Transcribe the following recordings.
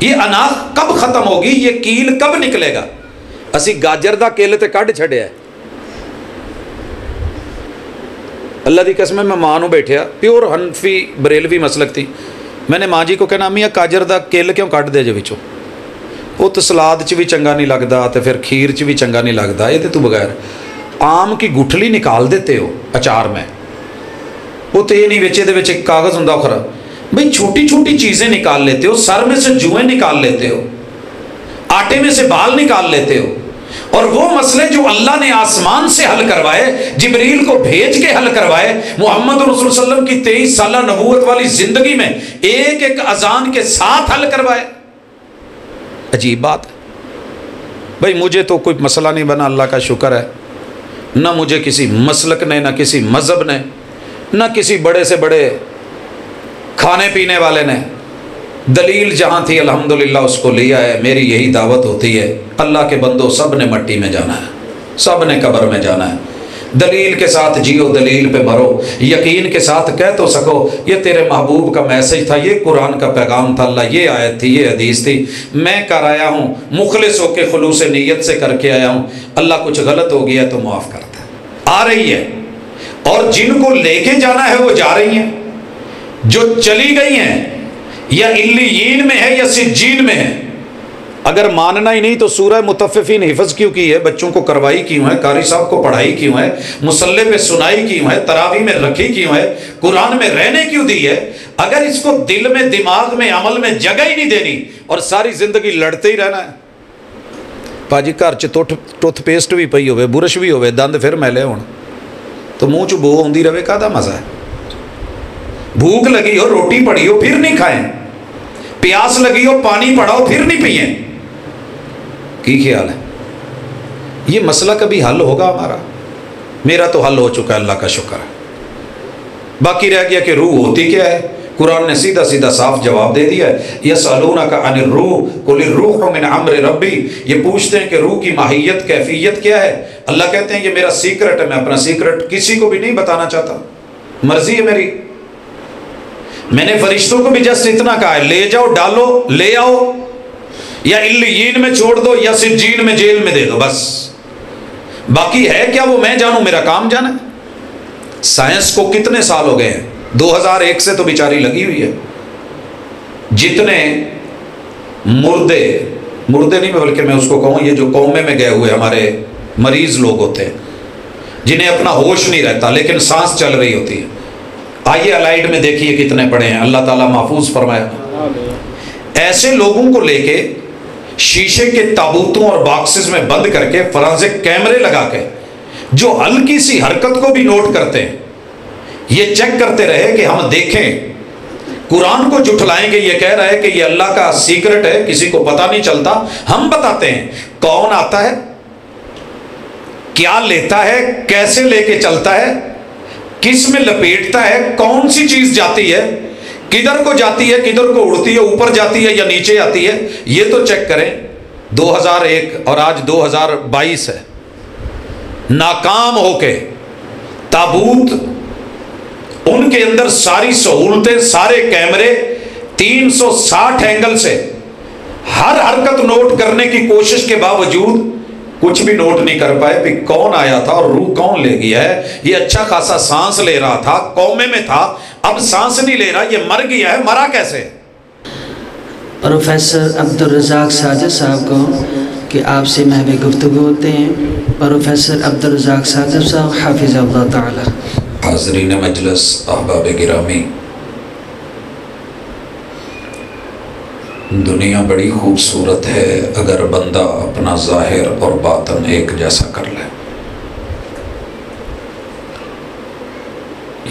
یہ اناخ کب ختم ہوگی, یہ کیل کب نکلے گا. اسی گاجر دا کیل تے کڈ چھڈیا ہے. اللہ دی قسم میں ماں نو بیٹھیا, پیور حنفی بریلوی مسلک تھی. میں نے ماں جی کو کہنا امی گاجر دا کیل کیوں کڈ دے جے وچوں, وہ تو سلاد چ بھی چنگا نہیں لگتا تو پھر کھیر چ بھی چنگا نہیں لگتا, یہ تو بغیر آم کی گٹھلی نکال دیتے ہو اچار میں, وہ تو یہ نہیں وچے دے وچ ایک کاغذ ہوندا کھرا. بھئی چھوٹی چھوٹی چیزیں نکال لیتے ہو, سر میں سے جوئیں نکال لیتے ہو, آٹے میں سے بال نکال لیتے ہو, اور وہ مسئلے جو اللہ نے آسمان سے حل کروائے, جبریل کو بھیج کے حل کروائے, محمد رسول صلی اللہ علیہ وسلم کی 23 سالہ نبوت والی زندگی میں ایک ایک اذان کے ساتھ حل کروائے. عجیب بات ہے. بھئی مجھے تو کوئی مسئلہ نہیں بنا, اللہ کا شکر ہے. نہ مجھے کسی مسلک نے, نہ کسی مذہب نے, نہ کسی بڑے سے بڑے کھانے پینے والے نے. دلیل جہاں تھی الحمدللہ اس کو لیا ہے. میری یہی دعوت ہوتی ہے, اللہ کے بندوں سب نے مٹی میں جانا ہے, سب نے قبر میں جانا ہے. دلیل کے ساتھ جیو, دلیل پہ مرو, یقین کے ساتھ کہہ تو سکو یہ تیرے محبوب کا میسج تھا, یہ قرآن کا پیغام تھا, اللہ یہ آیت تھی, یہ حدیث تھی, میں کر آیا ہوں, مخلص ہو کے خلوص نیت سے کر کے آیا ہوں, اللہ کچھ غلط ہو گیا تو معاف کرتا ہے. آ رہی ہے, اور جن کو لے کے جانا ہے وہ جا رہی ہیں, جو چلی گئی ہیں یا علیین میں ہے یا سجین میں ہے. اگر ماننا ہی نہیں تو سورہ مطففین حفظ کیوں کی ہے, بچوں کو کروائی کیوں ہے, قاری صاحب کو پڑھائی کیوں ہے, مصلے پہ سنائی کیوں ہے, تراویح میں رکھی کیوں ہے, قرآن میں رہنے کیوں دی ہے. اگر اس کو دل میں, دماغ میں, عمل میں جگہ ہی نہیں دینی اور ساری زندگی لڑتے ہی رہنا ہے. پاجی گھر چ ٹوتھ پیسٹ بھی پئی ہوئے, برش بھی ہوئے, دند پھر میلے ہون تو منہ چ بو آندی رہے, کہدا مزہ ہے. بھوک لگی ہو, روٹی پڑی ہو, پھر نہیں کھائیں. پیاس لگی ہو, پانی پڑا ہو, پھر نہیں پئیں. کی خیال ہے یہ مسئلہ کبھی حل ہوگا ہمارا؟ میرا تو حل ہو چکا ہے, اللہ کا شکر ہے. باقی رہ گیا کہ روح ہوتی کیا ہے. قرآن نے سیدھا سیدھا صاف جواب دے دیا ہے. یسألونک عن الروح قل الروح من امر ربی, یہ پوچھتے ہیں کہ روح کی ماہیت, کیفیت کیا ہے. اللہ کہتے ہیں یہ میرا سیکرٹ ہے, میں اپنا سیکرٹ کسی کو بھی نہیں بتانا چاہتا, مرضی ہے میری. میں نے فرشتوں کو بھی جسٹ اتنا کہا ہے, لے جاؤ, ڈالو, لے آؤ, یا علیین میں چھوڑ دو یا سجین میں جیل میں دے دو, بس. باقی ہے کیا وہ میں جانوں, میرا کام جانا ہے. سائنس کو کتنے سال ہو گئے ہیں, 2001 سے تو بیچاری لگی ہوئی ہے. جتنے مردے نہیں بلکہ میں اس کو کہوں, یہ جو قومے میں گئے ہوئے ہمارے مریض لوگ ہوتے ہیں جنہیں اپنا ہوش نہیں رہتا لیکن سانس چل رہی ہوتی ہے, آئیے الائیڈ میں دیکھیے کتنے پڑے ہیں, اللہ تعالیٰ محفوظ فرمائے. ایسے لوگوں کو لے کے شیشے کے تابوتوں اور باکسز میں بند کر کے, فرانزک کیمرے لگا کے, جو ہلکی سی حرکت کو بھی نوٹ کرتے ہیں, یہ چیک کرتے رہے کہ ہم دیکھیں. قرآن کو جھٹلائیں گے, یہ کہہ رہا ہے کہ یہ اللہ کا سیکرٹ ہے, کسی کو پتہ نہیں چلتا, ہم بتاتے ہیں. کون آتا ہے, کیا لیتا ہے, کیسے لے کے چلتا ہے, کس میں لپیٹتا ہے, کون سی چیز جاتی ہے, کدھر کو جاتی ہے, کدھر کو اڑتی ہے, اوپر جاتی ہے یا نیچے آتی ہے, یہ تو چیک کریں. 2001 اور آج 2022 ہے. ناکام ہو کے تابوت, ان کے اندر ساری سہولتیں, سارے کیمرے, 360 اینگل سے ہر حرکت نوٹ کرنے کی کوشش کے باوجود کچھ بھی نوٹ نہیں کر پائے کہ کون آیا تھا اور روح کون لے گیا ہے. یہ اچھا خاصا سانس لے رہا تھا, قومے میں تھا, اب سانس نہیں لے رہا, یہ مر گیا ہے. مرا کیسے؟ پروفیسر عبدالرزاق ساجد صاحب کو کہ آپ سے محو گفتگو ہوتے ہیں. پروفیسر عبدالرزاق ساجد صاحب حافظ اللہ تعالی. حاضرین مجلس, احباب گرامی, دنیا بڑی خوبصورت ہے اگر بندہ اپنا ظاہر اور باطن ایک جیسا کر لے.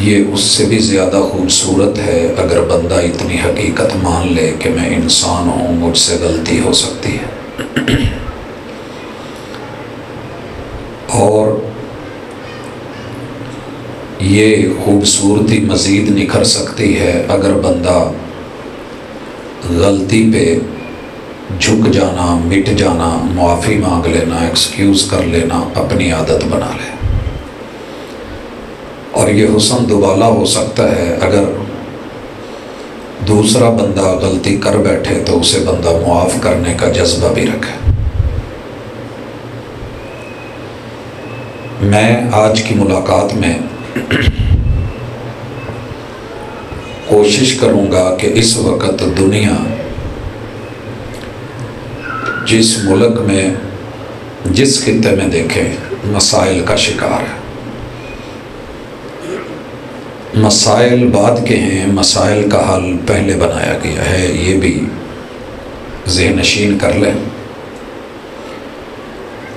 یہ اس سے بھی زیادہ خوبصورت ہے اگر بندہ اتنی حقیقت مان لے کہ میں انسان ہوں, مجھ سے غلطی ہو سکتی ہے. اور یہ خوبصورتی مزید نکھر سکتی ہے اگر بندہ غلطی پہ جھک جانا, مٹ جانا, معافی مانگ لینا, ایکسکیوز کر لینا اپنی عادت بنا لے. اور یہ حسن دوبالا ہو سکتا ہے اگر دوسرا بندہ غلطی کر بیٹھے تو اسے بندہ معاف کرنے کا جذبہ بھی رکھے۔ میں آج کی ملاقات میں کوشش کروں گا کہ اس وقت دنیا جس ملک میں جس خطے میں دیکھیں مسائل کا شکار ہے۔ مسائل بعد کے ہیں، مسائل کا حل پہلے بنایا گیا ہے، یہ بھی ذہن نشین کر لیں۔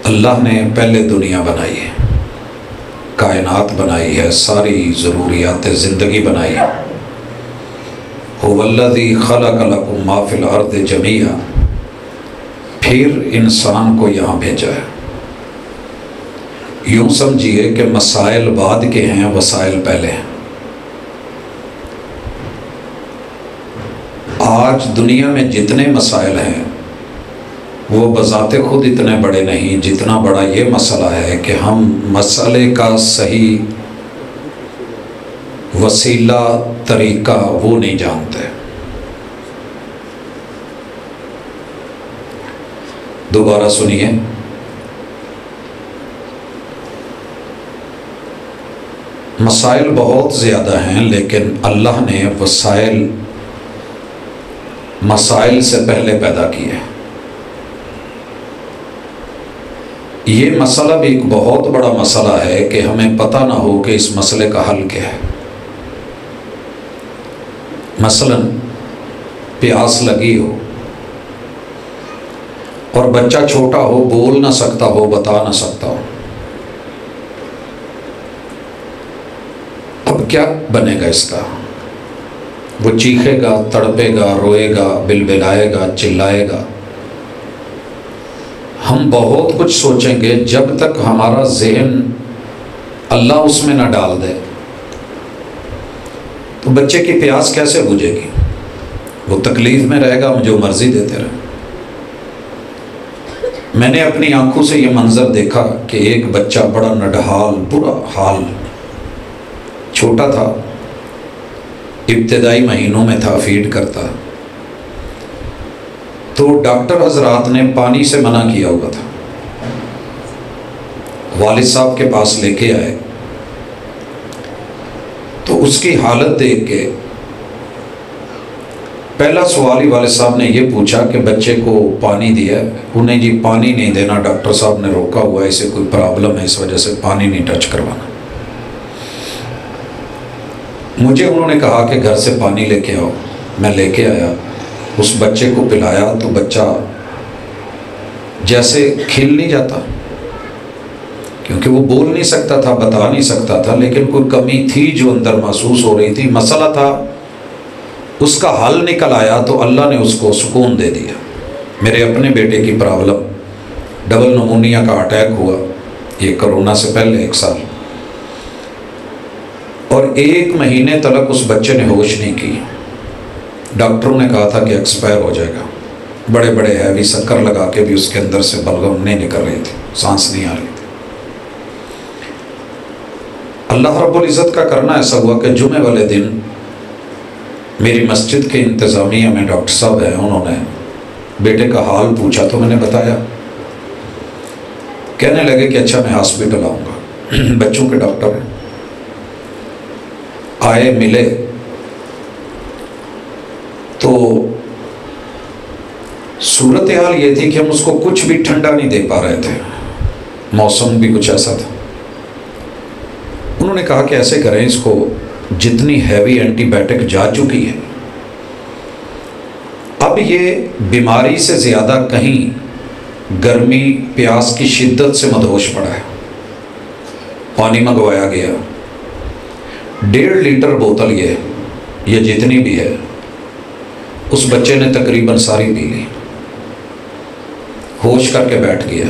اللہ نے پہلے دنیا بنائی ہے، کائنات بنائی ہے، ساری ضروریات زندگی بنائی ہے۔ هو الذی خلق لکم ما فی الارض جمیعا، پھر انسان کو یہاں بھیجا ہے۔ یوں سمجھیے کہ مسائل بعد کے ہیں، وسائل پہلے ہیں۔ آج دنیا میں جتنے مسائل ہیں وہ بذات خود اتنے بڑے نہیں جتنا بڑا یہ مسئلہ ہے کہ ہم مسئلے کا صحیح وسیلہ طریقہ وہ نہیں جانتے۔ دوبارہ سنیے، مسائل بہت زیادہ ہیں لیکن اللہ نے وسائل مسائل سے پہلے پیدا کیے۔ یہ مسئلہ بھی ایک بہت بڑا مسئلہ ہے کہ ہمیں پتہ نہ ہو کہ اس مسئلے کا حل کیا ہے۔ مثلا پیاس لگی ہو اور بچہ چھوٹا ہو، بول نہ سکتا ہو، بتا نہ سکتا ہو، اب کیا بنے گا اس کا؟ وہ چیخے گا، تڑپے گا، روئے گا، بلبلائے گا، چلائے گا۔ ہم بہت کچھ سوچیں گے، جب تک ہمارا ذہن اللہ اس میں نہ ڈال دے تو بچے کی پیاس کیسے بجھے گی؟ وہ تکلیف میں رہے گا، جو مرضی دیتے رہے۔ میں نے اپنی آنکھوں سے یہ منظر دیکھا کہ ایک بچہ بڑا نڈھال، برا حال، چھوٹا تھا، ابتدائی مہینوں میں تھا، فیڈ کرتا، تو ڈاکٹر حضرات نے پانی سے منع کیا ہوا تھا۔ والد صاحب کے پاس لے کے آئے تو اس کی حالت دیکھ کے پہلا سوال ہی والد صاحب نے یہ پوچھا کہ بچے کو پانی دیا؟ انہیں جی پانی نہیں دینا، ڈاکٹر صاحب نے روکا ہوا ہے، اسے کوئی پرابلم ہے، اس وجہ سے پانی نہیں ٹچ کروانا۔ مجھے انہوں نے کہا کہ گھر سے پانی لے کے آؤ، میں لے کے آیا، اس بچے کو پلایا تو بچہ جیسے کھل نہیں جاتا، کیونکہ وہ بول نہیں سکتا تھا، بتا نہیں سکتا تھا، لیکن کوئی کمی تھی جو اندر محسوس ہو رہی تھی، مسئلہ تھا، اس کا حل نکل آیا تو اللہ نے اس کو سکون دے دیا۔ میرے اپنے بیٹے کی پرابلم، ڈبل نمونیا کا اٹیک ہوا، یہ کرونا سے پہلے 1 سال، اور 1 مہینے تلک اس بچے نے ہوش نہیں کی۔ ڈاکٹروں نے کہا تھا کہ ایکسپائر ہو جائے گا، بڑے بڑے ہیوی شکر لگا کے بھی اس کے اندر سے بلغم نہیں نکل رہی تھی، سانس نہیں آ رہی تھی۔ اللہ رب العزت کا کرنا ایسا ہوا کہ جمعے والے دن میری مسجد کے انتظامیہ میں ڈاکٹر صاحب ہیں، انہوں نے بیٹے کا حال پوچھا تو میں نے بتایا۔ کہنے لگے کہ اچھا میں ہاسپٹل آؤں گا، بچوں کے ڈاکٹر ہیں۔ آئے، ملے تو صورتحال یہ تھی کہ ہم اس کو کچھ بھی ٹھنڈا نہیں دے پا رہے تھے، موسم بھی کچھ ایسا تھا۔ انہوں نے کہا کہ ایسے کریں، اس کو جتنی ہیوی اینٹی بائیوٹک جا چکی ہے، اب یہ بیماری سے زیادہ کہیں گرمی پیاس کی شدت سے مدہوش پڑا ہے۔ پانی منگوایا گیا، 1.5 لیٹر بوتل یہ جتنی بھی ہے، اس بچے نے تقریباً ساری پی لی، ہوش کر کے بیٹھ گیا۔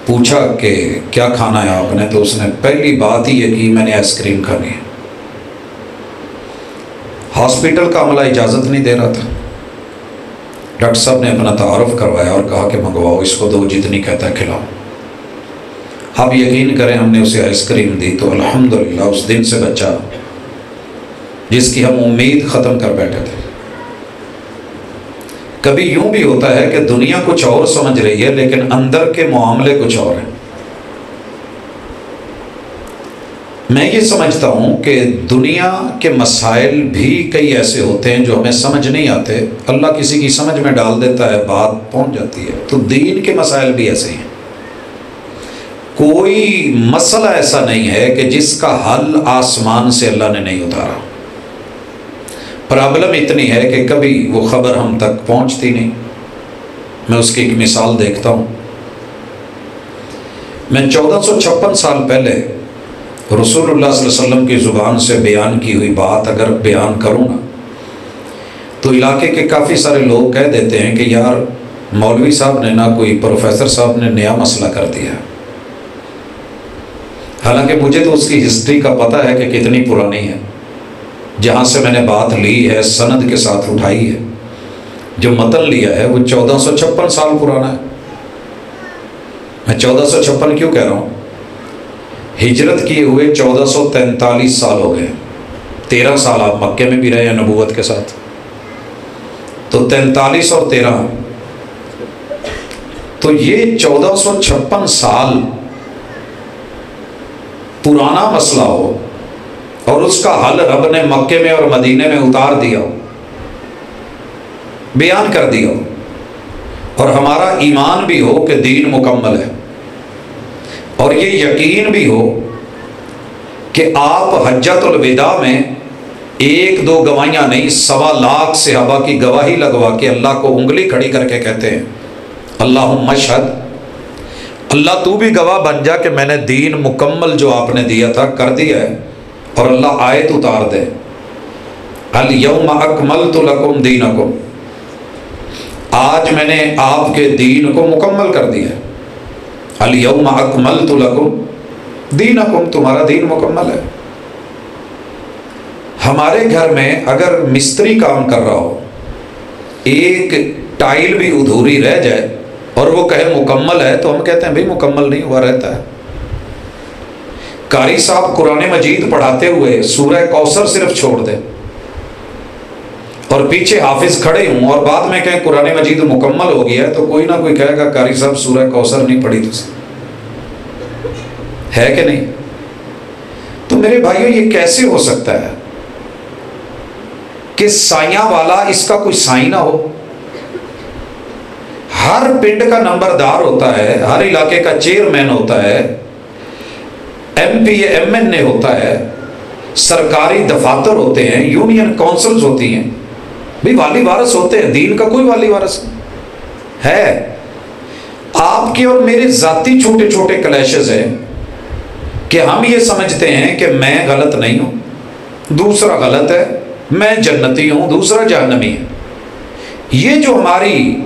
پوچھا کہ کیا کھانا ہے آپ نے، تو اس نے پہلی بات ہی یہ کی، میں نے آئس کریم کھانی ہے۔ ہاسپٹل کا عملہ اجازت نہیں دے رہا تھا، ڈاکٹر صاحب نے اپنا تعارف کروایا اور کہا کہ منگواؤ، اس کو دو، جتنی کہتا ہے کھلاؤ۔ آپ یقین کریں، ہم نے اسے آئس کریم دی تو الحمدللہ اس دن سے بچہ جس کی ہم امید ختم کر بیٹھے تھے، کبھی یوں بھی ہوتا ہے کہ دنیا کچھ اور سمجھ رہی ہے لیکن اندر کے معاملے کچھ اور ہیں۔ میں یہ سمجھتا ہوں کہ دنیا کے مسائل بھی کئی ایسے ہوتے ہیں جو ہمیں سمجھ نہیں آتے، اللہ کسی کی سمجھ میں ڈال دیتا ہے، بات پہنچ جاتی ہے۔ تو دین کے مسائل بھی ایسے ہیں، کوئی مسئلہ ایسا نہیں ہے کہ جس کا حل آسمان سے اللہ نے نہیں اتارا۔ پرابلم اتنی ہے کہ کبھی وہ خبر ہم تک پہنچتی نہیں۔ میں اس کی ایک مثال دیکھتا ہوں۔ میں 1456 سال پہلے رسول اللہ صلی اللہ علیہ وسلم کی زبان سے بیان کی ہوئی بات اگر بیان کروں نا تو علاقے کے کافی سارے لوگ کہہ دیتے ہیں کہ یار مولوی صاحب نے نہ کوئی پروفیسر صاحب نے نیا مسئلہ کر دیا۔ حالانکہ مجھے تو اس کی ہسٹری کا پتہ ہے کہ کتنی پرانی ہے، جہاں سے میں نے بات لی ہے سند کے ساتھ اٹھائی ہے، جو متن لیا ہے وہ 1456 سال پرانا ہے۔ میں 1456 کیوں کہہ رہا ہوں؟ ہجرت کیے ہوئے 1443 سال ہو گئے، 13 سال آپ مکے میں بھی رہے ہیں نبوت کے ساتھ، تو 43 اور 13، تو یہ 1456 سال پرانا مسئلہ ہو اور اس کا حل رب نے مکے میں اور مدینے میں اتار دیا ہو، بیان کر دیا ہو، اور ہمارا ایمان بھی ہو کہ دین مکمل ہے، اور یہ یقین بھی ہو کہ آپ حجۃ الوداع میں 1-2 گواہیاں نہیں 1.25 لاکھ صحابہ کی گواہی لگوا کے اللہ کو انگلی کھڑی کر کے کہتے ہیں اللہم اشہد، اللہ تو بھی گواہ بن جا کہ میں نے دین مکمل جو آپ نے دیا تھا کر دیا ہے، اور اللہ آیت اتار دے الیوم اکملت لکم دینکم، آج میں نے آپ کے دین کو مکمل کر دیا ہے، الیوم اکملت لکم دینکم، تمہارا دین مکمل ہے۔ ہمارے گھر میں اگر مستری کام کر رہا ہو، ایک ٹائل بھی ادھوری رہ جائے اور وہ کہے مکمل ہے تو ہم کہتے ہیں بھئی مکمل نہیں ہوا، رہتا ہے۔ قاری صاحب قرآن مجید پڑھاتے ہوئے سورہ کوثر صرف چھوڑ دیں اور پیچھے حافظ کھڑے ہوں اور بعد میں کہیں قرآن مجید مکمل ہو گیا ہے، تو کوئی نہ کوئی کہے گا قاری صاحب سورہ کوثر نہیں پڑھی تھی، ہے کہ نہیں؟ تو میرے بھائیو یہ کیسے ہو سکتا ہے کہ سائیاں والا اس کا کوئی سائی نہ ہو؟ ہر پنڈ کا نمبردار ہوتا ہے، ہر علاقے کا چیئرمین ہوتا ہے، ایم پی ایم این اے ہوتا ہے، سرکاری دفاتر ہوتے ہیں، یونین کونسلز ہوتی ہیں، بھی والی وارث ہوتے ہیں، دین کا کوئی والی وارث ہے؟ آپ کے اور میرے ذاتی چھوٹے چھوٹے کلیشز ہیں کہ ہم یہ سمجھتے ہیں کہ میں غلط نہیں ہوں، دوسرا غلط ہے، میں جنتی ہوں، دوسرا جہنمی ہے۔ یہ جو ہماری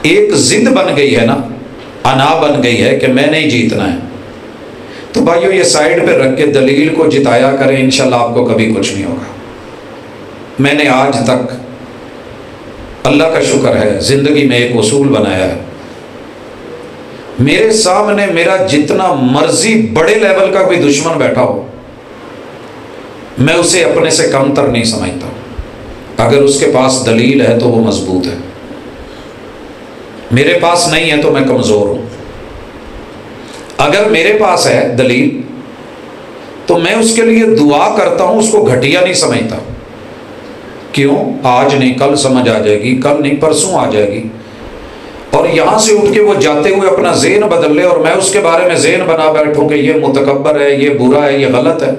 ایک ضد بن گئی ہے نا، انا بن گئی ہے کہ میں نہیں جیتنا ہے، تو بھائیو یہ سائیڈ پہ رکھ کے دلیل کو جتایا کریں، انشاءاللہ آپ کو کبھی کچھ نہیں ہوگا۔ میں نے آج تک اللہ کا شکر ہے زندگی میں ایک اصول بنایا ہے، میرے سامنے میرا جتنا مرضی بڑے لیول کا کوئی دشمن بیٹھا ہو، میں اسے اپنے سے کم تر نہیں سمجھتا، اگر اس کے پاس دلیل ہے تو وہ مضبوط ہے، میرے پاس نہیں ہے تو میں کمزور ہوں۔ اگر میرے پاس ہے دلیل تو میں اس کے لیے دعا کرتا ہوں، اس کو گھٹیا نہیں سمجھتا۔ کیوں؟ آج نہیں کل سمجھ آ جائے گی، کل نہیں پرسوں آ جائے گی، اور یہاں سے اٹھ کے وہ جاتے ہوئے اپنا ذہن بدل لے اور میں اس کے بارے میں ذہن بنا بیٹھوں کہ یہ متکبر ہے، یہ برا ہے، یہ غلط ہے،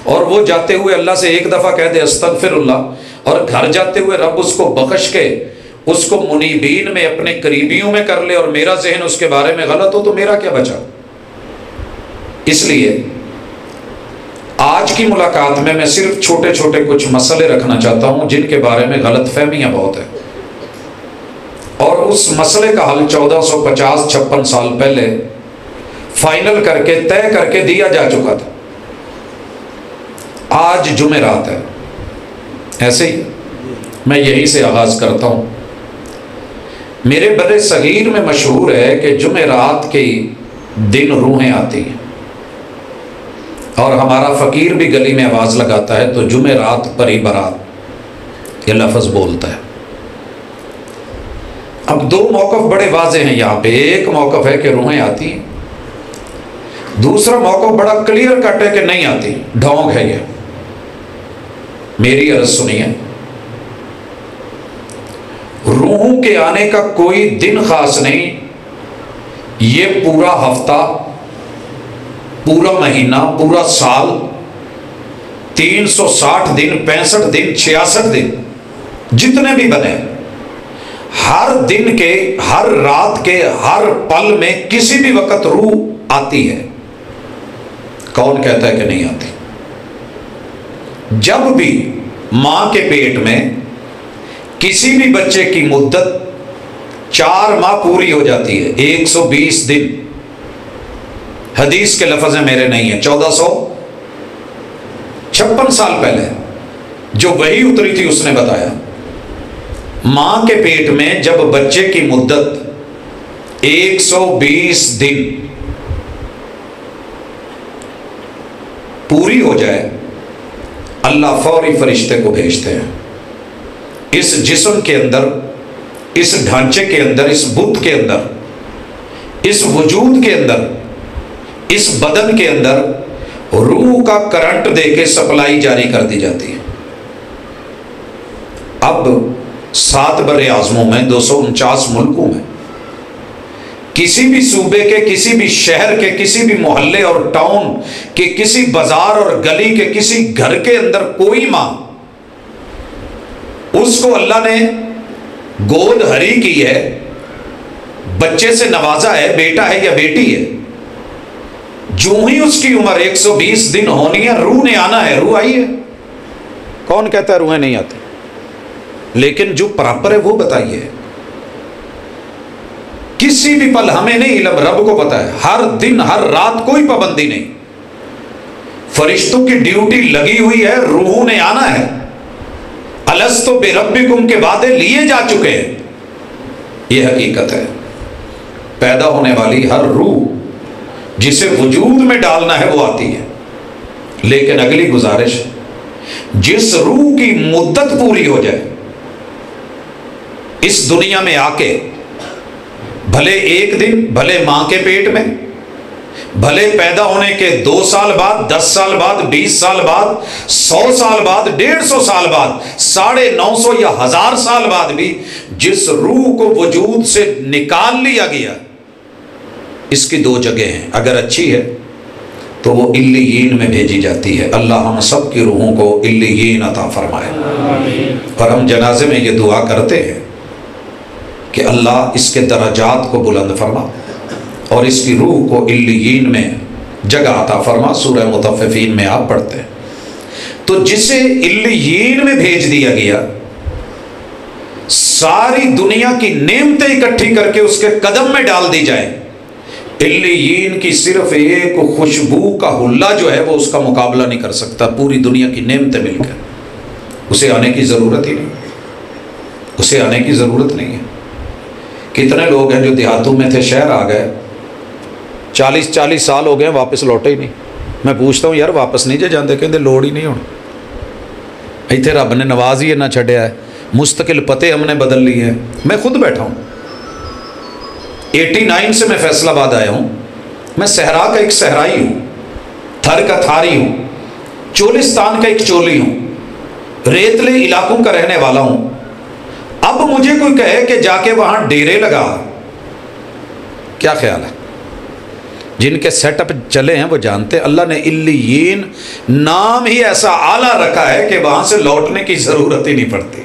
اور وہ جاتے ہوئے اللہ سے ایک دفعہ کہہ دے استغفر اللہ، اور گھر جاتے ہوئے رب اس کو بخش کے اس کو منیبین میں اپنے قریبیوں میں کر لے، اور میرا ذہن اس کے بارے میں غلط ہو، تو میرا کیا بچا؟ اس لیے آج کی ملاقات میں صرف چھوٹے چھوٹے کچھ مسئلے رکھنا چاہتا ہوں جن کے بارے میں غلط فہمیاں بہت ہیں، اور اس مسئلے کا حل 1450-56 سال پہلے فائنل کر کے طے کر کے دیا جا چکا تھا۔ آج جمعرات ہے، ایسے ہی میں یہی سے آغاز کرتا ہوں۔ میرے بر صغیر میں مشہور ہے کہ جمعرات کے دن روحیں آتی ہیں، اور ہمارا فقیر بھی گلی میں آواز لگاتا ہے تو جمعرات پری برات یہ لفظ بولتا ہے۔ اب دو موقف بڑے واضح ہیں یہاں پہ. ایک موقف ہے کہ روحیں آتی ہیں, دوسرا موقف بڑا کلیئر کٹ ہے کہ نہیں آتی, ڈھونگ ہے یہ. میری عرض سنیے, روحوں کے آنے کا کوئی دن خاص نہیں, یہ پورا ہفتہ, پورا مہینہ, پورا سال, 360 دن, 65 دن, 66 دن, جتنے بھی بنے, ہر دن کے, ہر رات کے, ہر پل میں کسی بھی وقت روح آتی ہے. کون کہتا ہے کہ نہیں آتی؟ جب بھی ماں کے پیٹ میں کسی بھی بچے کی مدت 4 ماہ پوری ہو جاتی ہے, 120 دن, حدیث کے لفظ ہیں میرے نہیں ہیں, 1456 سال پہلے جو وحی اتری تھی اس نے بتایا, ماں کے پیٹ میں جب بچے کی مدت 120 دن پوری ہو جائے, اللہ فوری فرشتے کو بھیجتے ہیں. اس جسم کے اندر, اس ڈھانچے کے اندر, اس بت کے اندر, اس وجود کے اندر, اس بدن کے اندر روح کا کرنٹ دے کے سپلائی جاری کر دی جاتی ہے. اب 7 بر اعظموں میں, 249 ملکوں میں, کسی بھی صوبے کے, کسی بھی شہر کے, کسی بھی محلے اور ٹاؤن کے, کسی بازار اور گلی کے, کسی گھر کے اندر کوئی ماں, اس کو اللہ نے گود ہری کی ہے, بچے سے نوازا ہے, بیٹا ہے یا بیٹی ہے, جو ہی اس کی عمر 120 دن ہونی ہے, روح نے آنا ہے, روح آئی ہے. کون کہتا ہے روحیں نہیں آتی؟ لیکن جو پراپر ہے وہ بتائیے. کسی بھی پل, ہمیں نہیں علم, رب کو پتا ہے, ہر دن ہر رات کوئی پابندی نہیں, فرشتوں کی ڈیوٹی لگی ہوئی ہے, روحوں نے آنا ہے. الستو بربکم کے وعدے لیے جا چکے ہیں, یہ حقیقت ہے. پیدا ہونے والی ہر روح جسے وجود میں ڈالنا ہے وہ آتی ہے. لیکن اگلی گزارش, جس روح کی مدت پوری ہو جائے اس دنیا میں آ کے, بھلے 1 دن, بھلے ماں کے پیٹ میں, بھلے پیدا ہونے کے 2 سال بعد, 10 سال بعد, 20 سال بعد, 100 سال بعد, 150 سال بعد, 950 یا 1000 سال بعد بھی جس روح کو وجود سے نکال لیا گیا, اس کی 2 جگہ ہیں. اگر اچھی ہے تو وہ علیین میں بھیجی جاتی ہے. اللہ ہم سب کی روحوں کو علیین عطا فرمائے. اور ہم جنازے میں یہ دعا کرتے ہیں کہ اللہ اس کے درجات کو بلند فرما اور اس کی روح کو علیین میں جگہ عطا فرما. سورہ مطففین میں آپ پڑھتے ہیں. تو جسے علیین میں بھیج دیا گیا, ساری دنیا کی نعمتیں اکٹھی کر کے اس کے قدم میں ڈال دی جائیں, علیین کی صرف ایک خوشبو کا حلہ جو ہے وہ اس کا مقابلہ نہیں کر سکتا. پوری دنیا کی نعمتیں مل کر, اسے آنے کی ضرورت ہی نہیں, اسے آنے کی ضرورت نہیں ہے. کتنے لوگ ہیں جو دیہاتوں میں تھے, شہر آ گئے, 40 سال ہو گئے, واپس لوٹے ہی نہیں. میں پوچھتا ہوں یار واپس نہیں جے جاندے, کہندے لوڑ ہی نہیں ہونی, ایتھے رب نے نواز ہی نہ چھڈیا ہے, مستقل پتے ہم نے بدل لیے ہیں. میں خود بیٹھا ہوں, 89 سے میں فیصل آباد آیا ہوں. میں صحرا کا ایک صحرائی ہوں, تھر کا تھاری ہوں, چولستان کا ایک چولی ہوں, ریتلے علاقوں کا رہنے والا ہوں. اب مجھے کوئی کہے کہ جا کے وہاں ڈیرے لگا, کیا خیال ہے؟ جن کے سیٹ اپ چلے ہیں وہ جانتے ہیں, اللہ نے علیین نام ہی ایسا اعلیٰ رکھا ہے کہ وہاں سے لوٹنے کی ضرورت ہی نہیں پڑتی.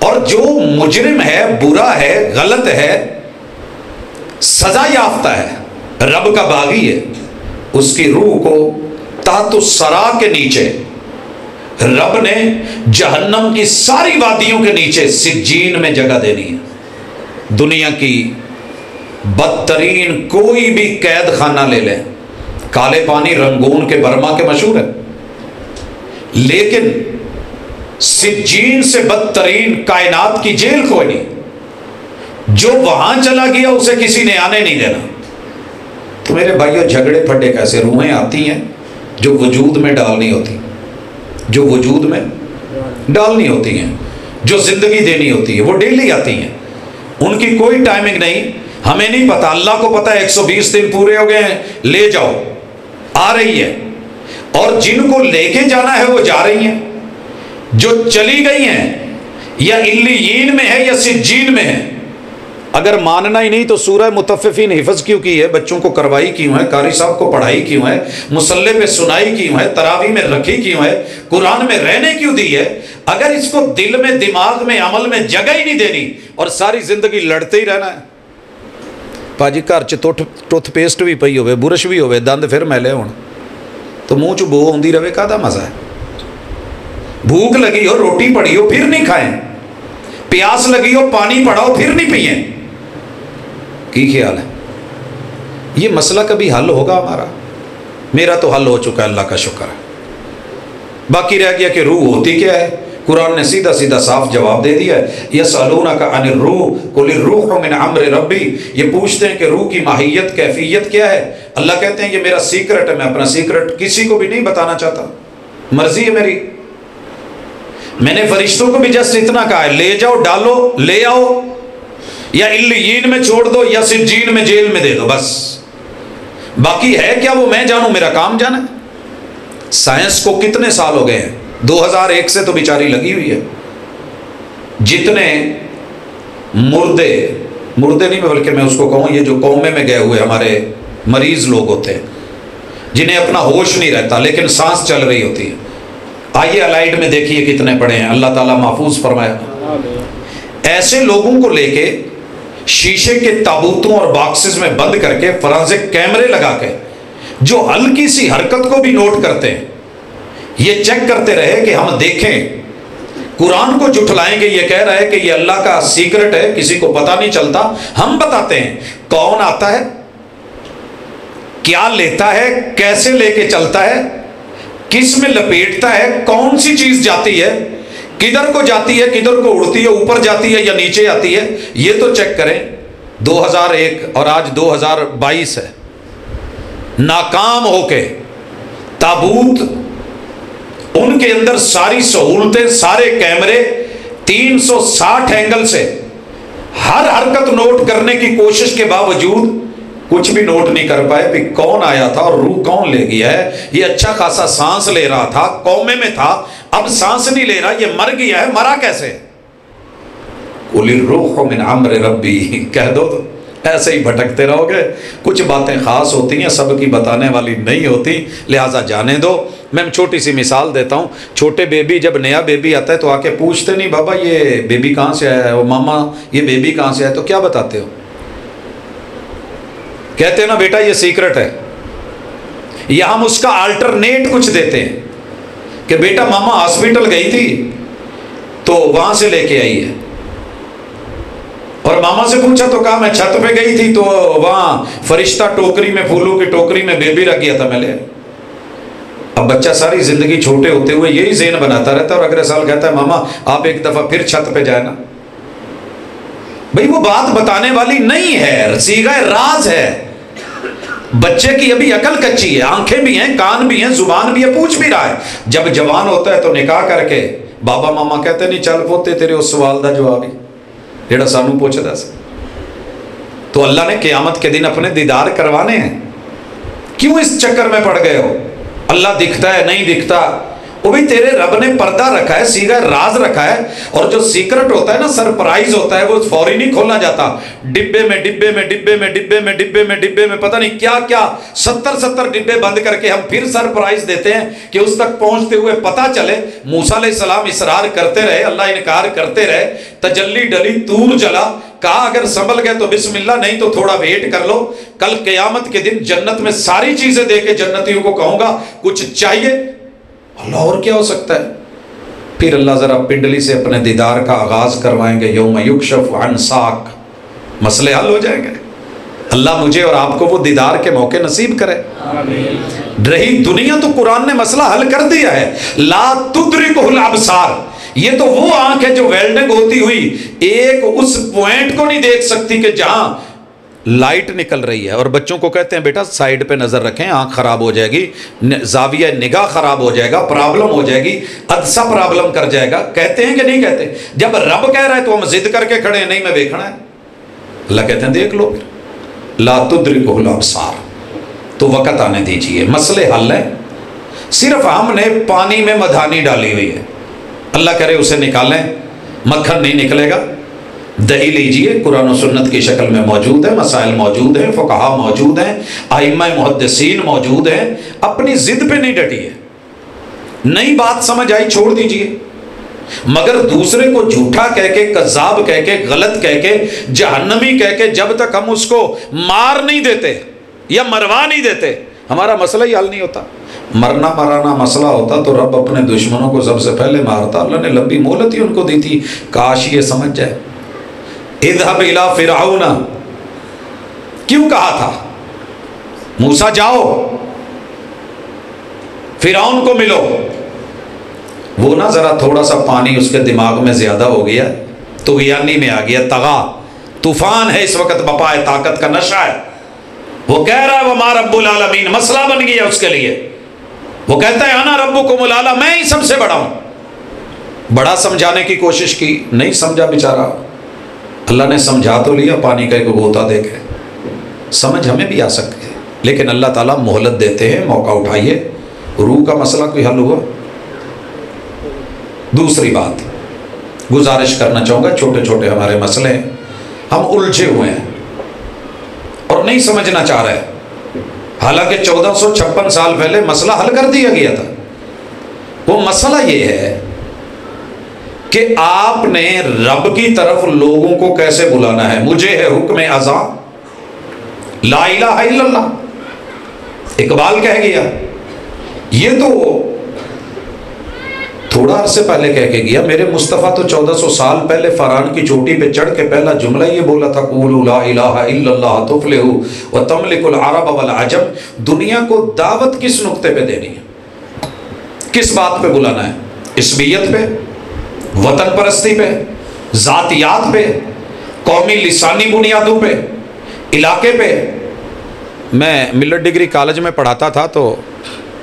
اور جو مجرم ہے, برا ہے, غلط ہے, سزا یافتہ ہے, رب کا باغی ہے, اس کی روح کو تحت الثری کے نیچے رب نے جہنم کی ساری وادیوں کے نیچے سجین میں جگہ دینی ہے. دنیا کی بدترین کوئی بھی قید خانہ لے لیں, کالے پانی رنگون کے برما کے مشہور ہے, لیکن سجین سے بدترین کائنات کی جیل کوئی نہیں. جو وہاں چلا گیا اسے کسی نے آنے نہیں دینا. تو میرے بھائیو, جھگڑے پھٹے کیسے؟ روحیں آتی ہیں جو وجود میں ڈالنی ہوتی, جو وجود میں ڈالنی ہوتی ہیں. جو زندگی دینی ہوتی ہے وہ ڈیلی آتی ہیں، ان کی کوئی ٹائمنگ نہیں، ہمیں نہیں پتا، اللہ کو پتا ہے 120 دن پورے ہو گئے ہیں، لے جاؤ، آ رہی ہے۔ اور جن کو لے کے جانا ہے وہ جا رہی ہیں، جو چلی گئی ہیں یا علیین میں ہے یا سجین میں ہے۔ اگر ماننا ہی نہیں تو سورہ مطففین حفظ کیوں کی ہے، بچوں کو کروائی کیوں ہے، قاری صاحب کو پڑھائی کیوں ہے، مصلی پہ سنائی کیوں ہے، تراویح میں رکھی کیوں ہے، قرآن میں رہنے کیوں دی ہے؟ اگر اس کو دل میں، دماغ میں، عمل میں جگہ ہی نہیں دینی اور ساری زندگی لڑتے ہی رہنا ہے۔ پاجی گھر چ ٹوتھ پیسٹ بھی پئی ہوئے، برش بھی ہوئے، دند پھر میلے ہون تو منہ چ بو آتی رہے، کہدا مزہ ہے؟ بھوک لگی ہو، روٹی پڑی ہو، پھر نہیں کھائیں، پیاس لگی ہو، پانی پڑا ہو، پھر نہیں پئیں، کی خیال ہے؟ یہ مسئلہ کبھی حل ہوگا ہمارا؟ میرا تو حل ہو چکا ہے، اللہ کا شکر ہے۔ باقی رہ گیا کہ روح ہوتی کیا ہے؟ قرآن نے سیدھا سیدھا صاف جواب دے دیا ہے، یسألونک عن الروح قل الروح من امر ربی، یہ پوچھتے ہیں کہ روح کی ماہیت، کیفیت کیا ہے؟ اللہ کہتے ہیں یہ میرا سیکرٹ ہے، میں اپنا سیکرٹ کسی کو بھی نہیں بتانا چاہتا، مرضی ہے میری۔ میں نے فرشتوں کو بھی جسٹ اتنا کہا ہے، لے جاؤ، ڈالو، لے آؤ، یا علیین میں چھوڑ دو یا سجین میں جیل میں دے دو، بس۔ باقی ہے کیا وہ میں جانوں، میرا کام جانا ہے۔ سائنس کو کتنے سال ہو گئے ہیں؟ 2001 سے تو بیچاری لگی ہوئی ہے۔ جتنے مردے نہیں بلکہ میں اس کو کہوں، یہ جو قومے میں گئے ہوئے ہمارے مریض لوگ ہوتے ہیں جنہیں اپنا ہوش نہیں رہتا لیکن سانس چل رہی ہوتی ہے، آئیے الائیڈ میں دیکھیے کتنے پڑے ہیں، اللہ تعالیٰ محفوظ فرمایا۔ ایسے لوگوں کو لے کے شیشے کے تابوتوں اور باکسز میں بند کر کے فرانزک کیمرے لگا کے جو ہلکی سی حرکت کو بھی نوٹ کرتے ہیں، یہ چیک کرتے رہے کہ ہم دیکھیں، قرآن کو جھٹلائیں گے، یہ کہہ رہا ہے کہ یہ اللہ کا سیکرٹ ہے، کسی کو پتہ نہیں چلتا، ہم بتاتے ہیں کون آتا ہے، کیا لیتا ہے، کیسے لے کے چلتا ہے، کس میں لپیٹتا ہے، کون سی چیز جاتی ہے، کدھر کو جاتی ہے، کدھر کو اڑتی ہے، اوپر جاتی ہے یا نیچے آتی ہے، یہ تو چیک کریں۔ 2001 اور آج 2022 ہے، ناکام ہو کے تابوت، ان کے اندر ساری سہولتیں، سارے کیمرے، 360 اینگل سے ہر حرکت نوٹ کرنے کی کوشش کے باوجود کچھ بھی نوٹ نہیں کر پائے کہ کون آیا تھا اور روح کون لے گیا ہے۔ یہ اچھا خاصا سانس لے رہا تھا، قومے میں تھا، اب سانس نہیں لے رہا، یہ مر گیا ہے، مرا کیسے؟ قل الروح من امر ربی، کہہ دو تو ایسے ہی بھٹکتے رہو گے۔ کچھ باتیں خاص ہوتی ہیں، سب کی بتانے والی نہیں ہوتی، لہٰذا جانے دو۔ میں چھوٹی سی مثال دیتا ہوں، چھوٹے بیبی جب نیا بیبی آتا ہے تو آ کے پوچھتے نہیں بابا یہ بیبی کہاں سے آیا ہے، وہ ماما یہ بیبی کہاں سے آیا ہے، تو کیا بتاتے ہو؟ کہتے ہیں نا بیٹا یہ سیکرٹ ہے، یا ہم اس کا آلٹرنیٹ کچھ دیتے ہیں کہ بیٹا ماما ہاسپٹل گئی تھی تو وہاں سے لے کے آئی ہے، اور ماما سے پوچھا تو کہا میں چھت پہ گئی تھی تو وہاں فرشتہ ٹوکری میں، پھولوں کی ٹوکری میں بیبی رکھ گیا تھا، میں لے۔ اب بچہ ساری زندگی چھوٹے ہوتے ہوئے یہی ذہن بناتا رہتا ہے، اور اگلے سال کہتا ہے ماما آپ ایک دفعہ پھر چھت پہ جائے نا۔ بھئی وہ بات بتانے والی نہیں ہے، صیغہ راز ہے۔ بچے کی ابھی عقل کچی ہے، آنکھیں بھی ہیں، کان بھی ہیں، زبان بھی ہے، پوچھ بھی رہا ہے۔ جب جوان ہوتا ہے تو نکاح کر کے بابا ماما کہتے نہیں چل پوتے تیرے اس سوال دا جواب ہی جیڑا سانو پوچھدا سی۔ تو اللہ نے قیامت کے دن اپنے دیدار کروانے ہیں، کیوں اس چکر میں پڑ گئے ہو؟ اللہ دکھتا ہے نہیں دکھتا، وہ بھی تیرے رب نے پردہ رکھا ہے، صیغہ راز رکھا ہے، اور جو سیکرٹ ہوتا ہے نا، سرپرائز ہوتا ہے، وہ فوری نہیں کھولا جاتا، ڈبے میں ڈبے میں ڈبے میں ڈبے میں ڈبے میں ڈبے میں پتہ نہیں کیا کیا 70 ڈبے بند کر کے ہم پھر سرپرائز دیتے ہیں کہ اس تک پہنچتے ہوئے پتہ چلے۔ موسیٰ علیہ السلام اصرار کرتے رہے، اللہ انکار کرتے رہے، تجلی ڈلی، طور جلا، کہا اگر سنبھل گئے تو بسم اللہ، نہیں تو تھوڑا ویٹ کر لو، کل قیامت کے دن جنت میں ساری چیزیں دے کے جنتیوں کو کہوں گا کچھ چاہیے؟ اللہ اور کیا ہو سکتا ہے؟ پھر اللہ ذرا پنڈلی سے اپنے دیدار کا آغاز کروائیں گے، یوم یکشف عن ساق، مسئلے حل ہو جائیں گے۔ اللہ مجھے اور آپ کو وہ دیدار کے موقع نصیب کرے۔ آمین۔ رہی دنیا تو قرآن نے مسئلہ حل کر دیا ہے، لا تدرکہ الابصار، یہ تو وہ آنکھ ہے جو ویلڈنگ ہوتی ہوئی ایک اس پوائنٹ کو نہیں دیکھ سکتی کہ جہاں لائٹ نکل رہی ہے اور بچوں کو کہتے ہیں بیٹا سائڈ پہ نظر رکھیں، آنکھ خراب ہو جائے گی، زاویہ نگاہ خراب ہو جائے گا، پرابلم ہو جائے گی، عدسہ پرابلم کر جائے گا، کہتے ہیں کہ نہیں کہتے؟ جب رب کہہ رہا ہے تو ہم ضد کر کے کھڑے ہیں، نہیں میں دیکھنا ہے۔ اللہ کہتے ہیں دیکھ لو پھر، لا تدرکہ الابصار، تو وقت آنے دیجئے، مسئلے حل ہیں، صرف ہم نے پانی میں مدھانی ڈالی ہوئی ہے، اللہ کرے اسے نکالیں، مکھن نہیں نکلے گا۔ دہی لیجئے، قرآن و سنت کی شکل میں موجود ہے، مسائل موجود ہیں، فقہا موجود ہیں، ائمہ محدثین موجود ہیں، اپنی ضد پہ نہیں ڈٹیے، نئی بات سمجھ آئی چھوڑ دیجئے، مگر دوسرے کو جھوٹا کہہ کے، کذاب کہہ کے، غلط کہہ کے، جہنمی کہہ کے جب تک ہم اس کو مار نہیں دیتے یا مروا نہیں دیتے، ہمارا مسئلہ ہی حل نہیں ہوتا۔ مرنا مرانا مسئلہ ہوتا تو رب اپنے دشمنوں کو سب سے پہلے مارتا، اللہ نے لمبی مہلت ہی ان کو دی تھی، کاش یہ سمجھ جائے۔ اذهب الى فرعون، کیوں کہا تھا موسیٰ جاؤ فرعون کو ملو؟ وہ نا ذرا تھوڑا سا پانی اس کے دماغ میں زیادہ ہو گیا، طغیانی میں آ گیا، طغا، طوفان ہے اس وقت، بپائے طاقت کا نشہ ہے، وہ کہہ رہا ہے وما رب العالمین، مسئلہ بن گیا اس کے لیے، وہ کہتا ہے انا ربکم الاعلی، میں ہی سب سے بڑا ہوں۔ بڑا سمجھانے کی کوشش کی، نہیں سمجھا بیچارہ، اللہ نے سمجھا تو لیا پانی کا ایک غوطہ دے کے، سمجھ ہمیں بھی آ سکتی ہے، لیکن اللہ تعالیٰ مہلت دیتے ہیں، موقع اٹھائیے۔ روح کا مسئلہ کوئی حل ہوا؟ دوسری بات گزارش کرنا چاہوں گا، چھوٹے چھوٹے ہمارے مسئلے ہیں، ہم الجھے ہوئے ہیں اور نہیں سمجھنا چاہ رہے، حالانکہ 1456 سال پہلے مسئلہ حل کر دیا گیا تھا۔ وہ مسئلہ یہ ہے کہ آپ نے رب کی طرف لوگوں کو کیسے بلانا ہے۔ مجھے ہے حکم اذان، لا الہ الا اللہ، اقبال کہہ گیا، یہ تو تھوڑا عرصے پہلے کہہ کے گیا، میرے مصطفیٰ تو 1400 سال پہلے فرعون کی چوٹی پہ چڑھ کے پہلا جملہ یہ بولا تھا، قولوا لا الہ الا اللہ تفلحوا وتملک العرب والعجم۔ دنیا کو دعوت کس نقطے پہ دینی ہے، کس بات پہ بلانا ہے؟ عصبیت پہ، وطن پرستی پہ، ذاتیات پہ، قومی لسانی بنیادوں پہ، علاقے پہ۔ میں ملت ڈگری کالج میں پڑھاتا تھا تو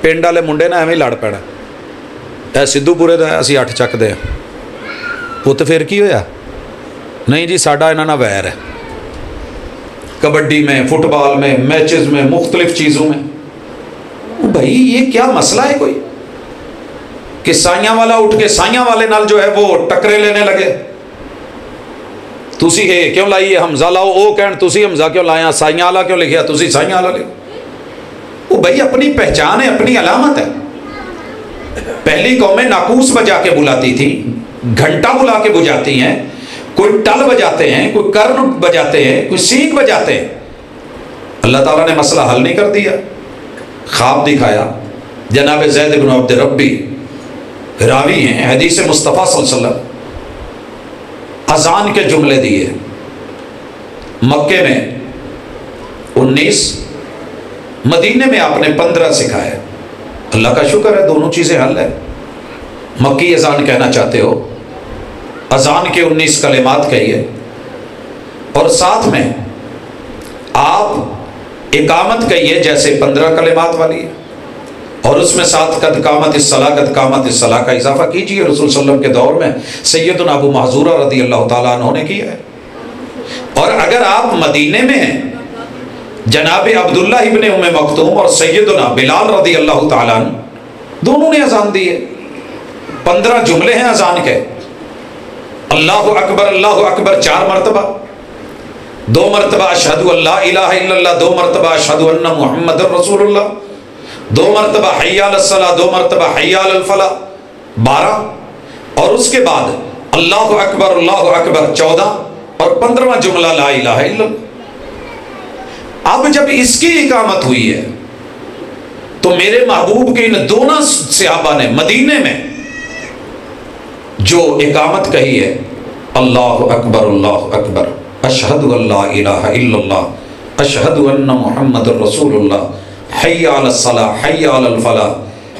پنڈ والے منڈے نے ایویں لڑ پینا، اے سدھو پورے دا اسی 8 ਚੱਕ ਦੇ ਪੁੱਤ ਫਿਰ ਕੀ ਹੋਇਆ? نہیں جی ساڈا انہاں نال ویر ہے، کبڈی میں، فٹ بال میں، میچز میں، مختلف چیزوں میں۔ بھائی یہ کیا مسئلہ ہے کوئی کہ سائیاں والا اٹھ کے سائیاں والے نال جو ہے وہ ٹکرے لینے لگے، تسی ہے کیوں لائی ہے حمزہ لاؤ، او کہن تسی حمزہ کیوں لایا، سائیاں والا کیوں لکھیا تسی سائیاں والا لکھو۔ وہ بھائی اپنی پہچان ہے، اپنی علامت ہے۔ پہلی قومیں ناقوس بجا کے بلاتی تھی، گھنٹہ بلا کے بجاتی ہیں، کوئی ٹل بجاتے ہیں، کوئی کرن بجاتے ہیں، کوئی سینگ بجاتے ہیں۔ اللہ تعالیٰ نے مسئلہ حل نہیں کر دیا، خواب دکھایا۔ جناب زید بن عبد ربی راوی ہیں حدیث مصطفیٰ صلی اللہ علیہ وسلم، اذان کے جملے دیے، مکے میں 19، مدینے میں آپ نے 15 سکھائے۔ اللہ کا شکر ہے دونوں چیزیں حل ہے۔ مکی اذان کہنا چاہتے ہو، اذان کے 19 کلمات کہیے، اور ساتھ میں آپ اقامت کہیے جیسے 15 کلمات والی ہے، اور اس میں ساتھ قد قامت الصلاۃ، قد قامت الصلاۃ کا اضافہ کیجیے۔ رسول صلی اللہ علیہ وسلم کے دور میں سیدنا ابو محذورہ رضی اللہ تعالیٰ عنہ نے کیا ہے۔ اور اگر آپ مدینے میں ہیں، جناب عبداللہ ابن ام مکتوم اور سیدنا بلال رضی اللہ تعالیٰ عنہ دونوں نے اذان دی ہے، 15 جملے ہیں اذان کے۔ اللہ اکبر 4 مرتبہ، 2 مرتبہ اشہد ان لا الہ الا اللہ، 2 مرتبہ اشہد ان محمد رسول اللہ، 2 مرتبہ حی علی الصلاۃ، 2 مرتبہ حی علی الفلاح، 12، اور اس کے بعد اللہ اکبر 14، اور 15واں جملہ لا الہ الا اللہ۔ اب جب اس کی اقامت ہوئی ہے تو میرے محبوب کے ان دونوں صحابہ نے مدینے میں جو اقامت کہی ہے، اللہ اکبر اشہد ان لا الہ الا اللہ، اشہد ان محمد رسول اللہ، حی علی الصلاۃ، حی علی الفلاح،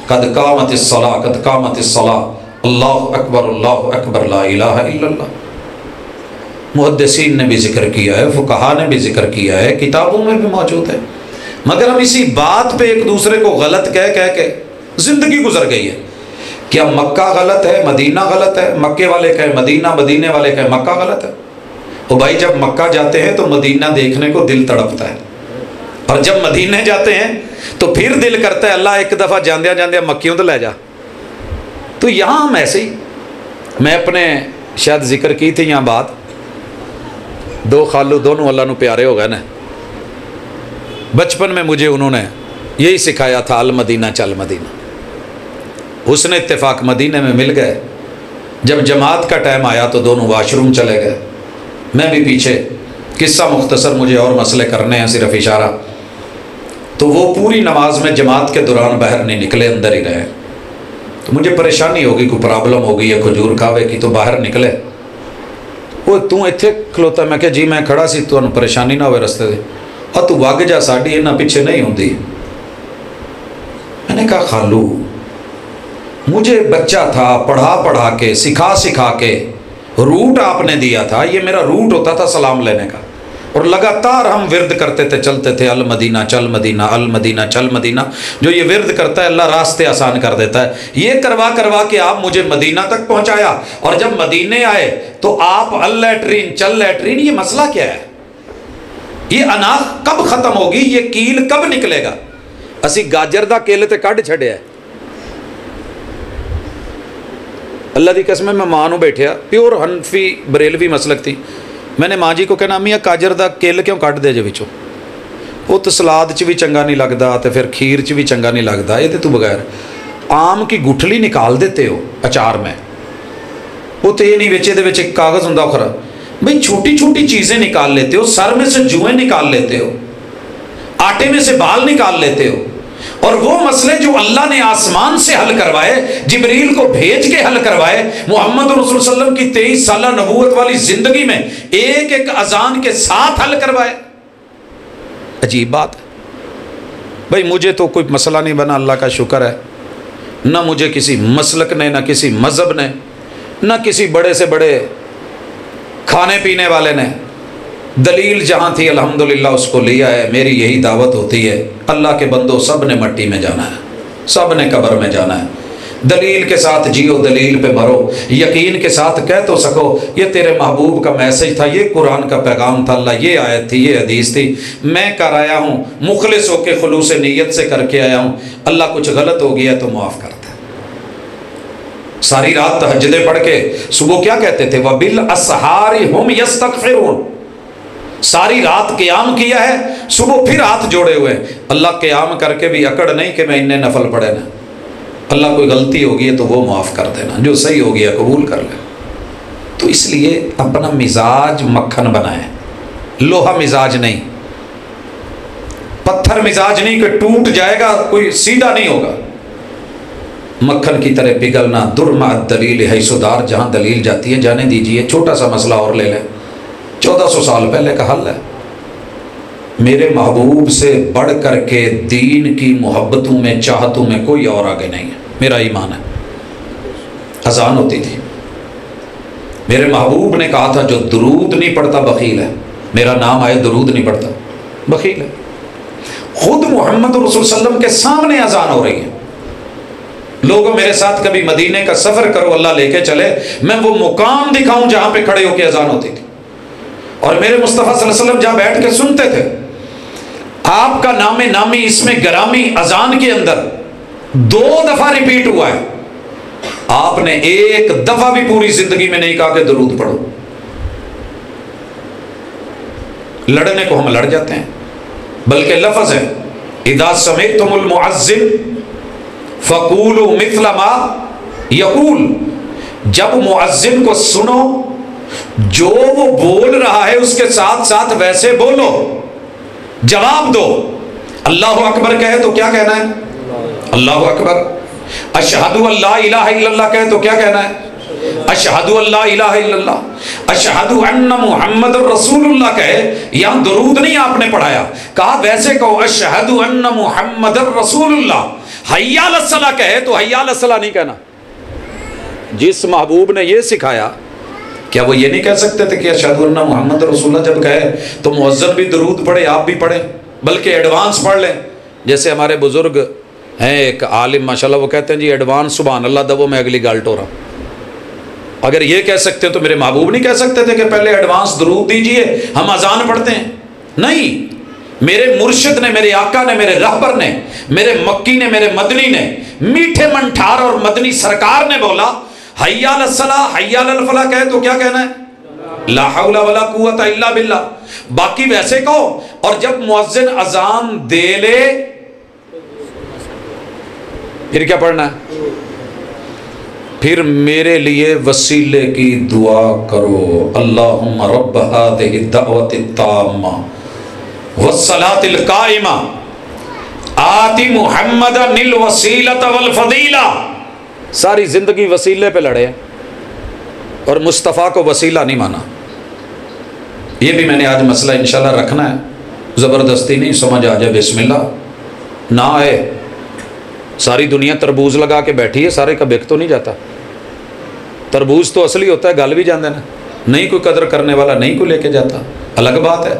قد قامت الصلاۃ، قد قامت الصلاۃ، اللہ اکبر لا الہ الا اللہ۔ محدثین نے بھی ذکر کیا ہے، فقہا نے بھی ذکر کیا ہے، کتابوں میں بھی موجود ہے، مگر ہم اسی بات پہ ایک دوسرے کو غلط کہہ کے زندگی گزر گئی ہے۔ کیا مکہ غلط ہے، مدینہ غلط ہے؟ مکے والے کہیں مدینہ، مدینے والے کہیں مکہ غلط ہے۔ وہ بھائی جب مکہ جاتے ہیں تو مدینہ دیکھنے کو دل تڑپتا ہے، اور جب مدینے جاتے ہیں تو پھر دل کرتا ہے اللہ ایک دفعہ جاندیا جاندیا مکیوں تو لے جا۔ تو یہاں ہم ایسے ہی، میں اپنے شاید ذکر کی تھی یہاں بات، دو خالو دونوں اللہ نو پیارے ہو گئے نا، بچپن میں مجھے انہوں نے یہی سکھایا تھا المدینہ چل مدینہ۔ حسن اتفاق مدینے میں مل گئے، جب جماعت کا ٹائم آیا تو دونوں واش روم چلے گئے، میں بھی پیچھے، قصہ مختصر، مجھے اور مسئلے کرنے ہیں صرف اشارہ۔ تو وہ پوری نماز میں جماعت کے دوران باہر نہیں نکلے، اندر ہی رہے۔ تو مجھے پریشانی ہوگی، کوئی پرابلم ہوگی یا کھجور کھاوے کی، تو باہر نکلے۔ وہ تو اتنے کھلوتا، میں کہ جی میں کھڑا سی، تو پریشانی نہ ہوئے رستے سے، اور تو وگ جا ساڑی اینا پیچھے نہیں ہوندی۔ میں نے کہا خالو مجھے بچہ تھا، پڑھا کے سکھا کے روٹ آپ نے دیا تھا، یہ میرا روٹ ہوتا تھا سلام لینے کا، اور لگاتار ہم ورد کرتے تھے، چلتے تھے المدینہ چل مدینہ، المدینہ چل مدینہ۔ جو یہ ورد کرتا ہے اللہ راستے آسان کر دیتا ہے۔ یہ کروا کے آپ مجھے مدینہ تک پہنچایا، اور جب مدینے آئے تو آپ اللیٹرین چل لیٹرین۔ یہ مسئلہ کیا ہے؟ یہ اناخ کب ختم ہوگی؟ یہ کیل کب نکلے گا؟ اسی گاجر دا کیل تے کڈ چھڑیا ہے۔ اللہ دی قسم میں ماں نو بیٹھیا، پیور حنفی بریلوی مسلک تھی، میں نے ماں جی کو کہنا امی گاجر دا کیل کیوں کٹ دے جے وچوں؟ وہ تو سلاد چ بھی چنگا نہیں لگتا، تے پھر کھیر چ بھی چنگا نہیں لگتا، یہ تو بغیر آم کی گٹھلی نکال دیتے ہو اچار میں، وہ تو یہ نہیں وچے دے وچ ایک کاغذ ہوندا کھرا، بھئی چھوٹی چھوٹی چیزیں نکال لیتے ہو، سر میں سے جوئیں نکال لیتے ہو، آٹے میں سے بال نکال لیتے ہو، اور وہ مسئلے جو اللہ نے آسمان سے حل کروائے، جبریل کو بھیج کے حل کروائے، محمد رسول صلی اللہ علیہ وسلم کی 23 سالہ نبوت والی زندگی میں ایک ایک اذان کے ساتھ حل کروائے۔ عجیب بات ہے بھائی، مجھے تو کوئی مسئلہ نہیں بنا، اللہ کا شکر ہے، نہ مجھے کسی مسلک نے، نہ کسی مذہب نے، نہ کسی بڑے سے بڑے کھانے پینے والے نے، دلیل جہاں تھی الحمدللہ اس کو لیا ہے۔ میری یہی دعوت ہوتی ہے، اللہ کے بندوں سب نے مٹی میں جانا ہے، سب نے قبر میں جانا ہے، دلیل کے ساتھ جیو، دلیل پہ مرو، یقین کے ساتھ کہہ تو سکو یہ تیرے محبوب کا میسج تھا، یہ قرآن کا پیغام تھا، اللہ یہ آیت تھی، یہ حدیث تھی، میں کر آیا ہوں، مخلص ہو کے خلوص نیت سے کر کے آیا ہوں، اللہ کچھ غلط ہو گیا تو معاف کرتا ہے۔ ساری رات تہجدیں پڑھ کے صبح کیا کہتے تھے؟ وَبِالْأَسْحَارِ هُمْ يَسْتَغْفِرُونَ، ساری رات قیام کیا ہے، صبح پھر ہاتھ جوڑے ہوئے، اللہ قیام کر کے بھی اکڑ نہیں کہ میں انہیں نفل پڑھے نا، اللہ کوئی غلطی ہوگی ہے تو وہ معاف کر دینا، جو صحیح ہو گیا قبول کر لے۔ تو اس لیے اپنا مزاج مکھن بنائیں، لوہا مزاج نہیں، پتھر مزاج نہیں کہ ٹوٹ جائے گا کوئی سیدھا نہیں ہوگا، مکھن کی طرح پگھلنا۔ در مع الدلیل حیث دار، جہاں دلیل جاتی ہے جانے دیجئے۔ چھوٹا سا مسئلہ اور لے لیں، 1400 سال پہلے کا حل ہے، میرے محبوب سے بڑھ کر کے دین کی محبتوں میں، چاہتوں میں کوئی اور آگے نہیں ہے، میرا ایمان ہے۔ اذان ہوتی تھی، میرے محبوب نے کہا تھا جو درود نہیں پڑھتا بخیل ہے، میرا نام آئے درود نہیں پڑھتا بخیل ہے۔ خود محمد رسول صلی اللہ علیہ وسلم کے سامنے اذان ہو رہی ہے، لوگوں میرے ساتھ کبھی مدینے کا سفر کرو، اللہ لے کے چلے، میں وہ مقام دکھاؤں جہاں پہ کھڑے ہو کے اذان ہوتی تھی، اور میرے مصطفیٰ صلی اللہ علیہ وسلم جہاں بیٹھ کے سنتے تھے، آپ کا نام نامی اسم گرامی اذان کے اندر 2 دفعہ ریپیٹ ہوا ہے، آپ نے ایک دفعہ بھی پوری زندگی میں نہیں کہا کہ درود پڑھو۔ لڑنے کو ہم لڑ جاتے ہیں، بلکہ لفظ ہے اذا سمعتم المؤذن فقولوا مثل ما یقول، جب مؤذن کو سنو جو وہ بول رہا ہے اس کے ساتھ ساتھ ویسے بولو، جواب دو۔ اللہ اکبر کہے تو کیا کہنا ہے؟ اللہ اکبر۔ اشہدو اللہ الہ الا اللہ کہے تو کیا کہنا ہے؟ اشہدو اللہ الہ الا اللہ۔ اشہدو ان محمد رسول اللہ کہے، یہاں درود نہیں آپ نے پڑھایا، کہا ویسے کہو اشہدو ان محمد رسول اللہ۔ حی علی الصلاۃ کہے تو حی علی الصلاۃ نہیں کہنا۔ جس محبوب نے یہ سکھایا کیا وہ یہ نہیں کہہ سکتے تھے کہ اشہد ان محمد رسول اللہ جب کہے تو مؤذن بھی درود پڑھے، آپ بھی پڑھیں، بلکہ ایڈوانس پڑھ لیں؟ جیسے ہمارے بزرگ ہیں ایک عالم ماشاءاللہ، وہ کہتے ہیں جی ایڈوانس سبحان اللہ دبو میں اگلی گال ٹورا۔ اگر یہ کہہ سکتے تو میرے محبوب نہیں کہہ سکتے تھے کہ پہلے ایڈوانس درود دیجئے ہم اذان پڑھتے ہیں؟ نہیں، میرے مرشد نے، میرے آقا نے، میرے رہبر نے، میرے مکی نے، میرے مدنی نے، میٹھے منٹھار اور مدنی سرکار نے بولا حی علی الصلاۃ حی علی الفلاح کہے تو کیا کہنا ہے؟ لا حول ولا قوت الا باللہ۔ باقی ویسے کہو، اور جب مؤذن اذان دے لے پھر کیا پڑھنا ہے؟ پھر میرے لیے وسیلے کی دعا کرو، اللہم رب ہذہ الدعوۃ التامہ والصلاۃ القائمہ آت محمدا الوسیلۃ والفضیلہ۔ ساری زندگی وسیلے پہ لڑے اور مصطفیٰ کو وسیلہ نہیں مانا۔ یہ بھی میں نے آج مسئلہ انشاءاللہ رکھنا ہے، زبردستی نہیں، سمجھ آ جائے بسم اللہ نہ آئے۔ ساری دنیا تربوز لگا کے بیٹھی ہے، سارے کا بک تو نہیں جاتا۔ تربوز تو اصلی ہوتا ہے، گل بھی جاندے نا، نہیں کوئی قدر کرنے والا نہیں کوئی لے کے جاتا، الگ بات ہے۔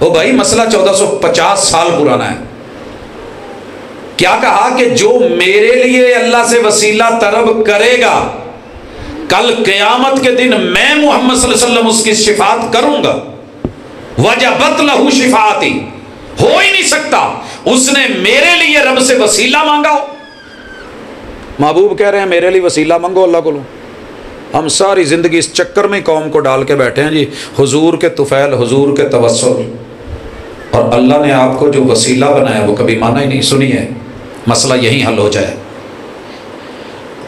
وہ بھائی مسئلہ 1450 سال پرانا ہے۔ کیا کہا کہ جو میرے لیے اللہ سے وسیلہ طلب کرے گا کل قیامت کے دن میں محمد صلی اللہ علیہ وسلم اس کی شفاعت کروں گا، وجبت لہ شفاعتی، ہو ہی نہیں سکتا اس نے میرے لیے رب سے وسیلہ مانگا ہو۔ محبوب کہہ رہے ہیں میرے لیے وسیلہ مانگو اللہ کو لو۔ ہم ساری زندگی اس چکر میں قوم کو ڈال کے بیٹھے ہیں جی، حضور کے طفیل، حضور کے توسل، اور اللہ نے آپ کو جو وسیلہ بنایا وہ کبھی مانا ہی نہیں۔ سنیے مسئلہ یہی حل ہو جائے۔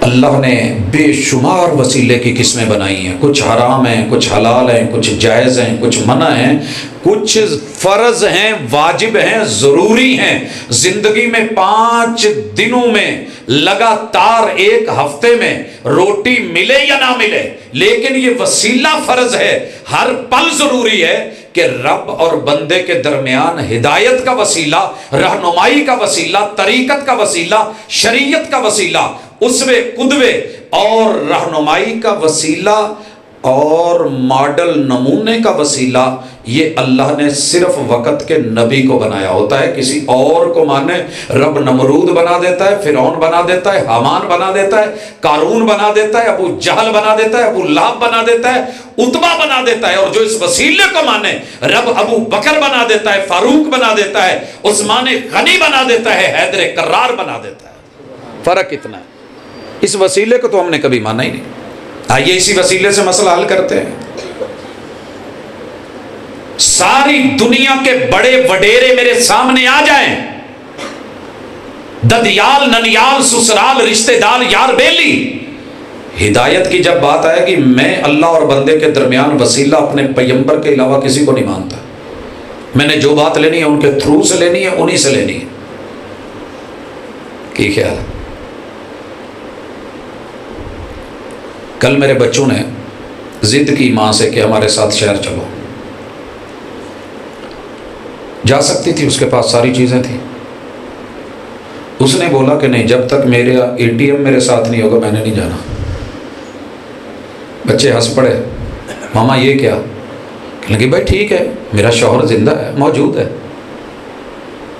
اللہ نے بے شمار وسیلے کی قسمیں بنائی ہیں، کچھ حرام ہیں، کچھ حلال ہیں، کچھ جائز ہیں، کچھ منع ہیں، کچھ فرض ہیں، واجب ہیں، ضروری ہیں۔ زندگی میں 5 دنوں میں لگاتار ایک ہفتے میں روٹی ملے یا نہ ملے، لیکن یہ وسیلہ فرض ہے، ہر پل ضروری ہے کہ رب اور بندے کے درمیان ہدایت کا وسیلہ، رہنمائی کا وسیلہ، طریقت کا وسیلہ، شریعت کا وسیلہ، اسوے قدوے اور رہنمائی کا وسیلہ اور ماڈل نمونے کا وسیلہ، یہ اللہ نے صرف وقت کے نبی کو بنایا ہوتا ہے۔ کسی اور کو مانے رب نمرود بنا دیتا ہے، فرعون بنا دیتا ہے، حامان بنا دیتا ہے، قارون بنا دیتا ہے، ابو جہل بنا دیتا ہے، ابو لہب بنا دیتا ہے، عتبہ بنا دیتا ہے، اور جو اس وسیلے کو مانے رب ابو بکر بنا دیتا ہے، فاروق بنا دیتا ہے، عثمان غنی بنا دیتا ہے، حیدر کرار بنا دیتا ہے۔ فرق اتنا ہے، اس وسیلے کو تو ہم نے کبھی مانا ہی نہیں۔ آئیے اسی وسیلے سے مسئلہ حل کرتے ہیں۔ ساری دنیا کے بڑے وڈیرے میرے سامنے آ جائیں، ددیال، ننیال، سسرال، رشتہ دار، یار بیلی، ہدایت کی جب بات آئے گی میں اللہ اور بندے کے درمیان وسیلہ اپنے پیغمبر کے علاوہ کسی کو نہیں مانتا۔ میں نے جو بات لینی ہے ان کے تھرو سے لینی ہے، انہی سے لینی ہے۔ کی خیال ہے؟ کل میرے بچوں نے ضد کی ماں سے کہ ہمارے ساتھ شہر چلو، جا سکتی تھی، اس کے پاس ساری چیزیں تھیں۔ اس نے بولا کہ نہیں، جب تک میرے ATM میرے ساتھ نہیں ہوگا میں نے نہیں جانا۔ بچے ہنس پڑے، ماما یہ کیا؟ کہنے لگی بھائی ٹھیک ہے، میرا شوہر زندہ ہے، موجود ہے،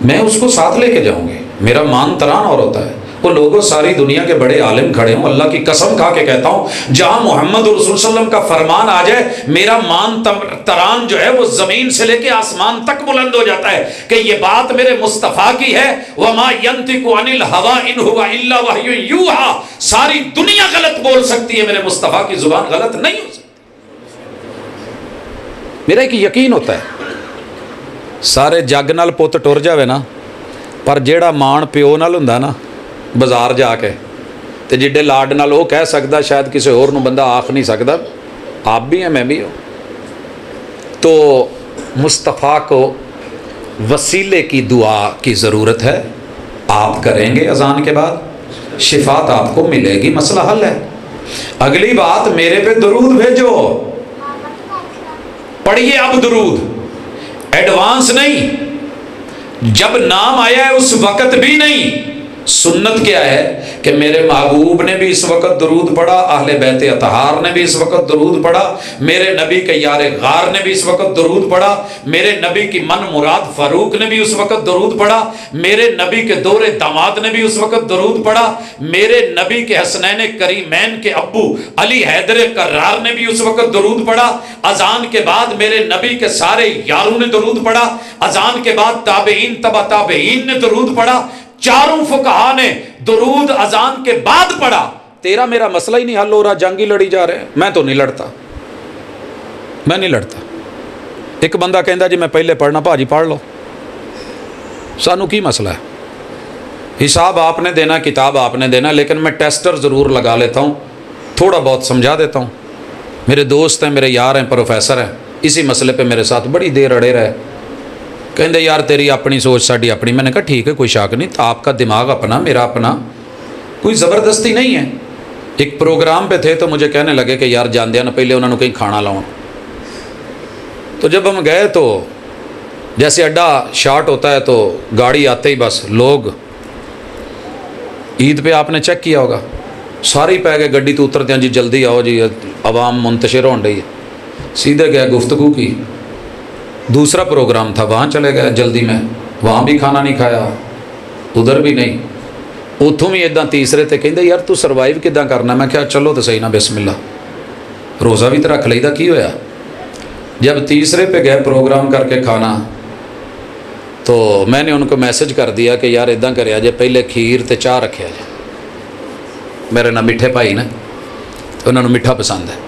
میں اس کو ساتھ لے کے جاؤں گی، میرا مان تران اور ہوتا ہے۔ وہ لوگوں ساری دنیا کے بڑے عالم کھڑے ہوں، اللہ کی قسم کھا کے کہتا ہوں جہاں محمد رسول صلی اللہ علیہ وسلم کا فرمان آ جائے میرا مان تران جو ہے وہ زمین سے لے کے آسمان تک بلند ہو جاتا ہے کہ یہ بات میرے مصطفیٰ کی ہے۔ وَمَا يَنْطِقُ عَنِ الْهَوَىٰ إِنْ هُوَ إِلَّا وَحْيٌ يُوحَىٰ۔ ساری دنیا غلط بول سکتی ہے، میرے مصطفیٰ کی زبان غلط نہیں ہو سکتی۔ میرا ایک یقین ہوتا ہے سارے جگ نال پت ٹر جاوے نا، پر جیڑا مان پیو نال ہوندا نا بازار جا کے تے جڈے لاڈ نال وہ کہہ سکتا شاید کسی اور نو بندہ آخ نہیں سکتا، آپ بھی ہیں میں بھی ہوں۔ تو مصطفیٰ کو وسیلے کی دعا کی ضرورت ہے، آپ کریں گے اذان کے بعد، شفاعت آپ کو ملے گی، مسئلہ حل ہے۔ اگلی بات میرے پہ درود بھیجو، پڑھیے اب درود، ایڈوانس نہیں، جب نام آیا ہے اس وقت بھی نہیں۔ سنت کیا ہے کہ میرے محبوب نے بھی اس وقت درود پڑھا، اہل بیت اطہار نے بھی اس وقت درود پڑھا، میرے نبی کے یار غار نے بھی اس وقت درود پڑھا، میرے نبی کی من مراد فاروق نے بھی اس وقت درود پڑھا، میرے نبی کے دور داماد نے بھی اس وقت درود پڑھا، میرے نبی کے حسنین کریمین کے ابو علی حیدر کرار نے بھی اس وقت درود پڑھا، اذان کے بعد میرے نبی کے سارے یاروں نے درود پڑھا، اذان کے بعد تابعین تبع تابعین نے درود پڑھا، چاروں فقہا نے درود اذان کے بعد پڑھا۔ تیرا میرا مسئلہ ہی نہیں حل ہو رہا، جنگ ہی لڑی جا رہے ہیں۔ میں تو نہیں لڑتا، میں نہیں لڑتا۔ ایک بندہ کہندا جی میں پہلے پڑھنا، بھاجی پڑھ لو، سانو کی مسئلہ ہے؟ حساب آپ نے دینا، کتاب آپ نے دینا، لیکن میں ٹیسٹر ضرور لگا لیتا ہوں، تھوڑا بہت سمجھا دیتا ہوں۔ میرے دوست ہیں، میرے یار ہیں، پروفیسر ہیں، اسی مسئلے پہ میرے ساتھ بڑی دیر اڑے رہے، کہندے یار تیری اپنی سوچ ساڈی اپنی۔ میں نے کہا ٹھیک ہے، کوئی شک نہیں، آپ کا دماغ اپنا، میرا اپنا، کوئی زبردستی نہیں ہے۔ ایک پروگرام پہ تھے تو مجھے کہنے لگے کہ یار جان دیا نا پہلے انہوں نے کہیں کھانا لاؤں، تو جب ہم گئے تو جیسے اڈا شارٹ ہوتا ہے تو گاڑی آتے ہی بس لوگ، عید پہ آپ نے چیک کیا ہوگا، سارے پہ گئے گڈی تو اترتے ہیں، جی جلدی آؤ جی عوام منتشر ہو رہی ہے، سیدھے گئے گفتگو کی۔ دوسرا پروگرام تھا، وہاں چلے گئے جلدی میں، وہاں بھی کھانا نہیں کھایا، ادھر بھی نہیں، اتوں بھی ادا تیسرے تے کہندے یار تو سروائیو کداں کرنا؟ میں کہا چلو تو صحیح نا، بسم اللہ، روزہ بھی تو رکھ لئی دا، کی ہویا؟ جب تیسرے پہ گئے پروگرام کر کے کھانا، تو میں نے ان کو میسج کر دیا کہ یار ادا کریا جے، پہلے کھیر تے چاہ رکھیا جے، میرے نہ میٹھے بھائی نے، انہوں نے میٹھا پسند ہے۔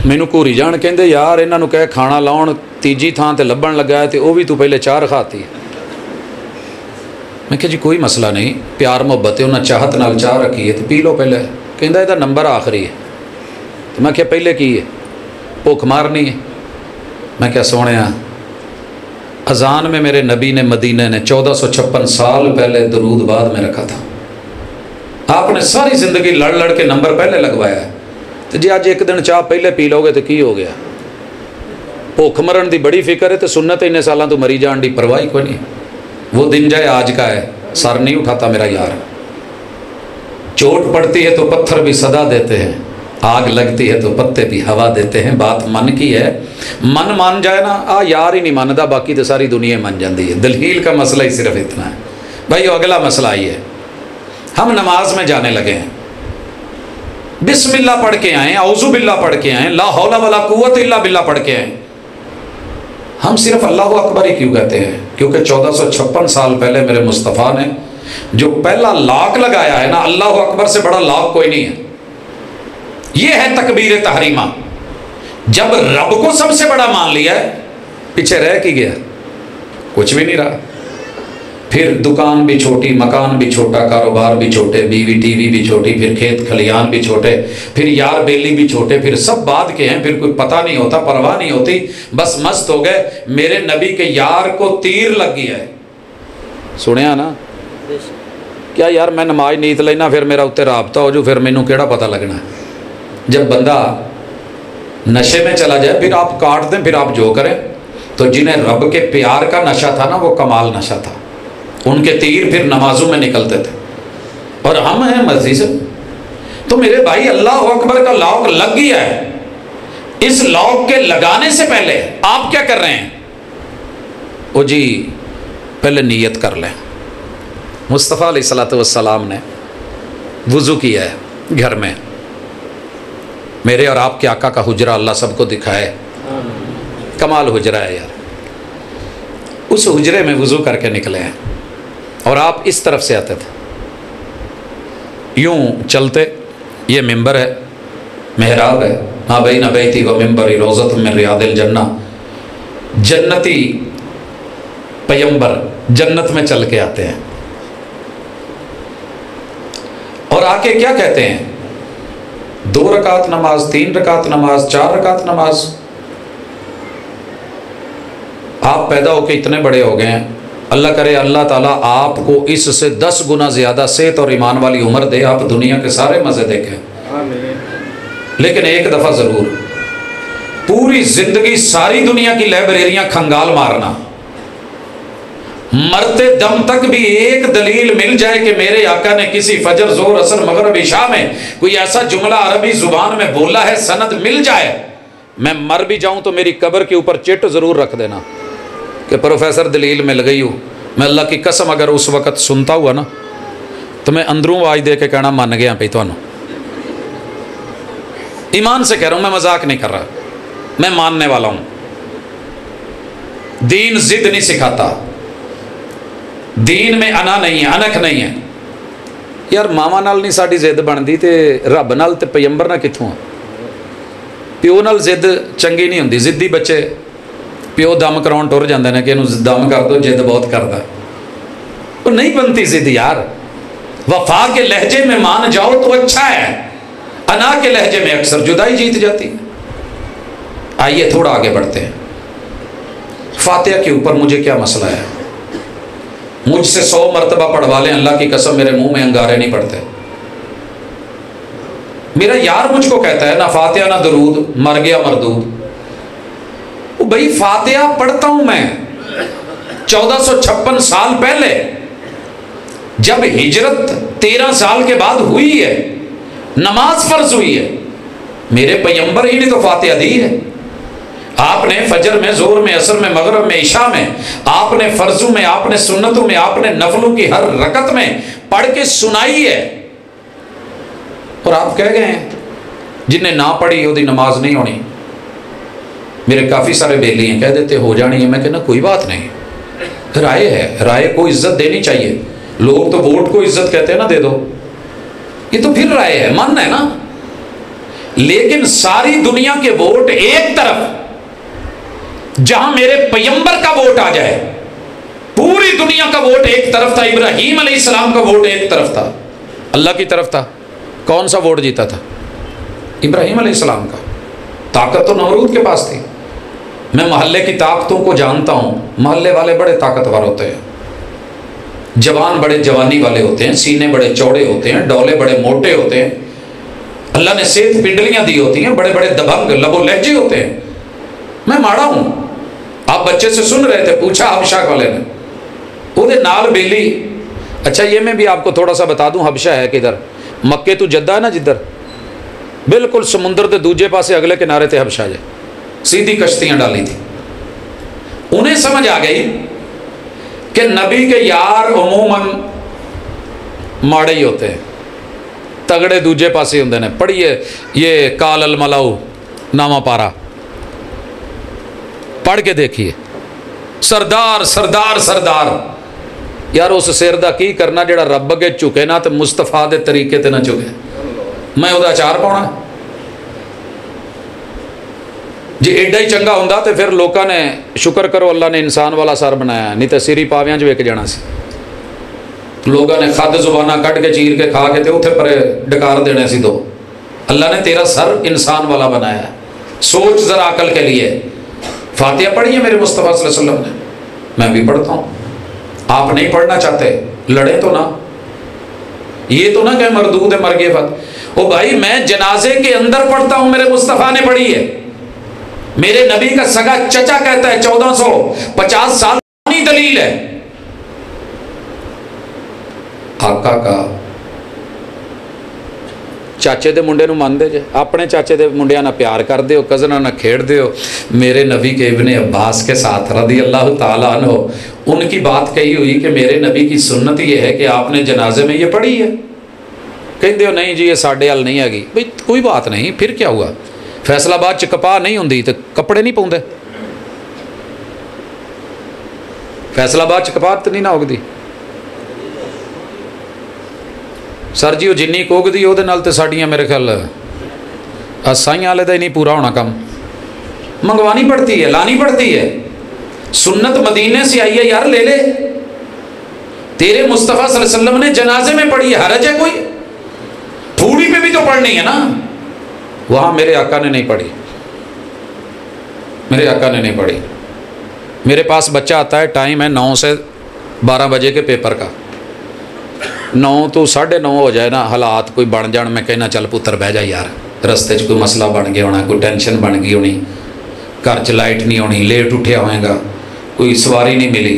مینوں گھوری جان کہندے یار انہاں نوں کہے کھانا لاؤن، تیجی تھان تے لبن لگا ہے تے وہ بھی تو پہلے چاہ رکھاتی ہے۔ میں کہا جی کوئی مسئلہ نہیں، پیار محبت ہے، انہاں چاہت نال چاہ رکھی ہے تو پی لو پہلے۔ کہندا یہ نمبر آخری ہے، تو میں کہا پہلے کی ہے؟ بھوک مارنی ہے۔ میں کہا سونیا، اذان میں میرے نبی نے مدینہ نے 1456 سال پہلے درود بعد میں رکھا تھا، آپ نے ساری زندگی لڑ لڑ کے نمبر پہلے لگوایا ہے، تو جی آج ایک دن چاہ پہلے پی لو گے تو کی ہو گیا؟ بھوک مرن دی بڑی فکر ہے تو سنت انہیں سالاں تو مری جان دی پرواہ کوئی نہیں۔ وہ دن جائے آج کا ہے، سر نہیں اٹھاتا میرا یار، چوٹ پڑتی ہے تو پتھر بھی صدا دیتے ہیں، آگ لگتی ہے تو پتے بھی ہوا دیتے ہیں۔ بات من کی ہے، من مان جائے نا، یار ہی نہیں مانتا، باقی تو ساری دنیا مان جاندی ہے۔ دلیل کا مسئلہ ہی صرف اتنا ہے بھائی۔ اگلا مسئلہ یہ ہے، ہم نماز میں جانے لگے ہیں، بسم اللہ پڑھ کے آئیں، اعوذ باللہ پڑھ کے آئیں، لا حول ولا قوت الا باللہ پڑھ کے آئیں، ہم صرف اللہ اکبر ہی کیوں کہتے ہیں؟ کیونکہ 1456 سال پہلے میرے مصطفیٰ نے جو پہلا لاک لگایا ہے نا، اللہ اکبر سے بڑا لاک کوئی نہیں ہے، یہ ہے تکبیر تحریمہ۔ جب رب کو سب سے بڑا مان لیا ہے، پیچھے رہ کی گیا، کچھ بھی نہیں رہا۔ پھر دکان بھی چھوٹی، مکان بھی چھوٹا، کاروبار بھی چھوٹے، بیوی ٹی وی بھی چھوٹی، پھر کھیت کھلیان بھی چھوٹے، پھر یار بیلی بھی چھوٹے، پھر سب بعد کے ہیں، پھر کوئی پتہ نہیں ہوتا، پرواہ نہیں ہوتی، بس مست ہو گئے۔ میرے نبی کے یار کو تیر لگ گیا ہے، سنیا نا؟ کیا یار میں نماز نیت لینا پھر میرا اتنے رابطہ ہو جو، پھر مینوں کیڑا پتہ لگنا ہے؟ جب بندہ نشے میں چلا جائے پھر آپ کاٹ دیں، پھر آپ جو کریں۔ تو جنہیں رب کے پیار کا نشہ تھا نا، وہ کمال نشہ تھا، ان کے تیر پھر نمازوں میں نکلتے تھے، اور ہم ہیں مرضی سے۔ تو میرے بھائی اللہ اکبر کا لاک لگ گیا ہے، اس لاک کے لگانے سے پہلے آپ کیا کر رہے ہیں؟ وہ جی پہلے نیت کر لیں۔ مصطفیٰ علیہ الصلوۃ والسلام نے وضو کیا ہے گھر میں، میرے اور آپ کے آقا کا حجرہ اللہ سب کو دکھائے، کمال حجرہ ہے یار۔ اس حجرے میں وضو کر کے نکلے ہیں، اور آپ اس طرف سے آتے تھے، یوں چلتے، یہ ممبر ہے، محراب ہے، ما بین بیتی و ممبری روضۃ من ریاض الجنہ، جنتی پیمبر جنت میں چل کے آتے ہیں، اور آ کے کیا کہتے ہیں؟ 2 رکعت نماز، 3 رکعت نماز، 4 رکعت نماز۔ آپ پیدا ہو کے اتنے بڑے ہو گئے ہیں، اللہ کرے اللہ تعالیٰ آپ کو اس سے 10 گنا زیادہ صحت اور ایمان والی عمر دے، آپ دنیا کے سارے مزے دیکھیں، لیکن ایک دفعہ ضرور، پوری زندگی ساری دنیا کی لائبریریاں کھنگال مارنا، مرتے دم تک بھی ایک دلیل مل جائے کہ میرے آقا نے کسی فجر ظہر عصر مغرب عشاء میں کوئی ایسا جملہ عربی زبان میں بولا ہے، سند مل جائے، میں مر بھی جاؤں تو میری قبر کے اوپر چٹ ضرور رکھ دینا کہ پروفیسر دلیل مل گئی ہو۔ میں اللہ کی قسم اگر اس وقت سنتا ہوا نا تو میں اندروں آواز دے کے کہنا من گیا پہ تو ایمان سے کہہ رہا ہوں، میں مذاق نہیں کر رہا، میں ماننے والا ہوں۔ دین ضد نہیں سکھاتا، دین میں انا نہیں ہے، انک نہیں ہے۔ یار ماما نال نہیں ساڈی ضد بنتی تے رب نال تے پیغمبر نال کتھوں؟ پیو نال ضد چنگی نہیں ہوندی، ضدی بچے پیو دم کراؤن ٹر جاندے نے کہ انہوں دم کر دو، ضد بہت کردا، وہ نہیں بنتی ضد یار۔ وفا کے لہجے میں مان جاؤ تو اچھا ہے، انا کے لہجے میں اکثر جدائی جیت جاتی ہے۔ آئیے تھوڑا آگے بڑھتے ہیں۔ فاتحہ کے اوپر مجھے کیا مسئلہ ہے؟ مجھ سے 100 مرتبہ پڑھوا لیں، اللہ کی قسم میرے منہ میں انگارے نہیں پڑتے۔ میرا یار مجھ کو کہتا ہے نہ فاتحہ نہ درود، مر گیا مردود۔ بھائی فاتحہ پڑھتا ہوں میں 1456 سال پہلے، جب ہجرت 13 سال کے بعد ہوئی ہے، نماز فرض ہوئی ہے، میرے پیغمبر ہی نے تو فاتحہ دی ہے۔ آپ نے فجر میں، ظہر میں، عصر میں، مغرب میں، عشاء میں، آپ نے فرضوں میں، آپ نے سنتوں میں، آپ نے نفلوں کی ہر رکعت میں پڑھ کے سنائی ہے۔ اور آپ کہہ گئے ہیں جن نے نہ پڑھی وہ دی نماز نہیں ہونی۔ میرے کافی سارے بیلی ہیں، کہہ دیتے ہو جانی ہے، میں کہنا کوئی بات نہیں، رائے ہے، رائے کو عزت دینی چاہیے۔ لوگ تو ووٹ کو عزت کہتے ہیں نا، دے دو، یہ تو پھر رائے ہے، من ہے نا۔ لیکن ساری دنیا کے ووٹ ایک طرف، جہاں میرے پیغمبر کا ووٹ آ جائے، پوری دنیا کا ووٹ ایک طرف تھا، ابراہیم علیہ السلام کا ووٹ ایک طرف تھا، اللہ کی طرف تھا۔ کون سا ووٹ جیتا تھا؟ ابراہیم علیہ السلام کا۔ طاقت تو نمرود کے پاس تھی۔ میں محلے کی طاقتوں کو جانتا ہوں، محلے والے بڑے طاقتور ہوتے ہیں، جوان بڑے جوانی والے ہوتے ہیں، سینے بڑے چوڑے ہوتے ہیں، ڈولے بڑے موٹے ہوتے ہیں، اللہ نے صحت پنڈلیاں دی ہوتی ہیں، بڑے بڑے دبنگ لب و لہجے ہوتے ہیں۔ میں ماڑا ہوں، آپ بچے سے سن رہے تھے، پوچھا حبشہ والے نے، وہ دے نال بیلی۔ اچھا یہ میں بھی آپ کو تھوڑا سا بتا دوں، حبشہ ہے کدھر؟ مکے تو جدہ ہے نا جدھر، بالکل سمندر دے دوجے پاسے اگلے کنارے تے حبشہ جائے، سیدھی کشتیاں ڈالی تھی۔ انہیں سمجھ آ گئی کہ نبی کے یار عموماً ماڑے ہی ہوتے ہیں، تگڑے دوجے پاسے ہوندے نے۔ پڑھیے یہ کال الملاؤ نامہ پارا پڑھ کے دیکھیے، سردار سردار سردار۔ یار اس سر دا کی کرنا جڑا رب اگے چکے نا تے مصطفیٰ دے طریقے تے نہ چکے، میں وہ اچار پاؤنا جی ایڈا ہی چنگا ہوندا تے پھر لوکاں نے شکر کرو اللہ نے انسان والا سر بنایا، نہیں تے سری پاویاں جو وک جانا سی۔ لوگاں نے کھد زبانہ کٹ کے چیر کے کھا کے تے اوتھے پرے ڈکار دینے سی دو۔ اللہ نے تیرا سر انسان والا بنایا ہے، سوچ ذرا عقل کے لیے۔ فاتحہ پڑھی ہے میرے مصطفیٰ صلی اللہ علیہ وسلم نے، میں بھی پڑھتا ہوں۔ آپ نہیں پڑھنا چاہتے لڑے تو نہ، یہ تو نہ کہ مردود ہے مر گئے فت۔ او بھائی میں جنازے کے اندر پڑھتا ہوں، میرے مصطفیٰ نے پڑھی ہے، میرے نبی کا سگا چچا کہتا ہے 1450 سال پرانی دلیل ہے۔ آقا کا چاچے دے منڈے نو مان دے جے، اپنے چاچے دے منڈیاں نہ پیار کر دیو، کزناں نہ کھیڑ دیو۔ میرے نبی کے ابن عباس کے ساتھ رضی اللہ تعالیٰ عنہ، ان کی بات کہی ہوئی کہ میرے نبی کی سنت یہ ہے کہ آپ نے جنازے میں یہ پڑھی ہے۔ کہیں دیو نہیں جی یہ ساڑھے حال نہیں آگی، بھئی کوئی بات نہیں، پھر کیا ہوا؟ فیصلہ باد چ کپاہ نہیں ہوندی تو کپڑے نہیں پاؤندے، فیصلہ باد چ کپاہ تو نہیں نہ اگدی۔ سر جی وہ جنی کوگ دی وہ تے ساڑیاں میرے خیال سائیں والے دا ہی نہیں پورا ہونا کم، منگوانی پڑتی ہے، لانی پڑتی ہے۔ سنت مدینے سے آئی ہے یار، لے لے۔ تیرے مصطفیٰ صلی اللہ علیہ وسلم نے جنازے میں پڑھی ہے، حرج ہے کوئی؟ تھوڑی پہ بھی تو پڑھنی ہے نا۔ وہاں میرے آقا نے نہیں پڑھی، میرے آقا نے نہیں پڑھی۔ میرے پاس بچہ آتا ہے، ٹائم ہے 9 سے 12 بجے کے پیپر کا، 9 تو 9:30 ہو جائے نا، حالات کوئی بن جان، میں کہنا چل پتر بہ جا یار، رستے چ کوئی مسئلہ بن گیا ہونا، کوئی ٹینشن بن گئی ہونی، گھر چ لائٹ نہیں ہونی، لیٹ اٹھیا ہوئے گا، کوئی سواری نہیں ملی،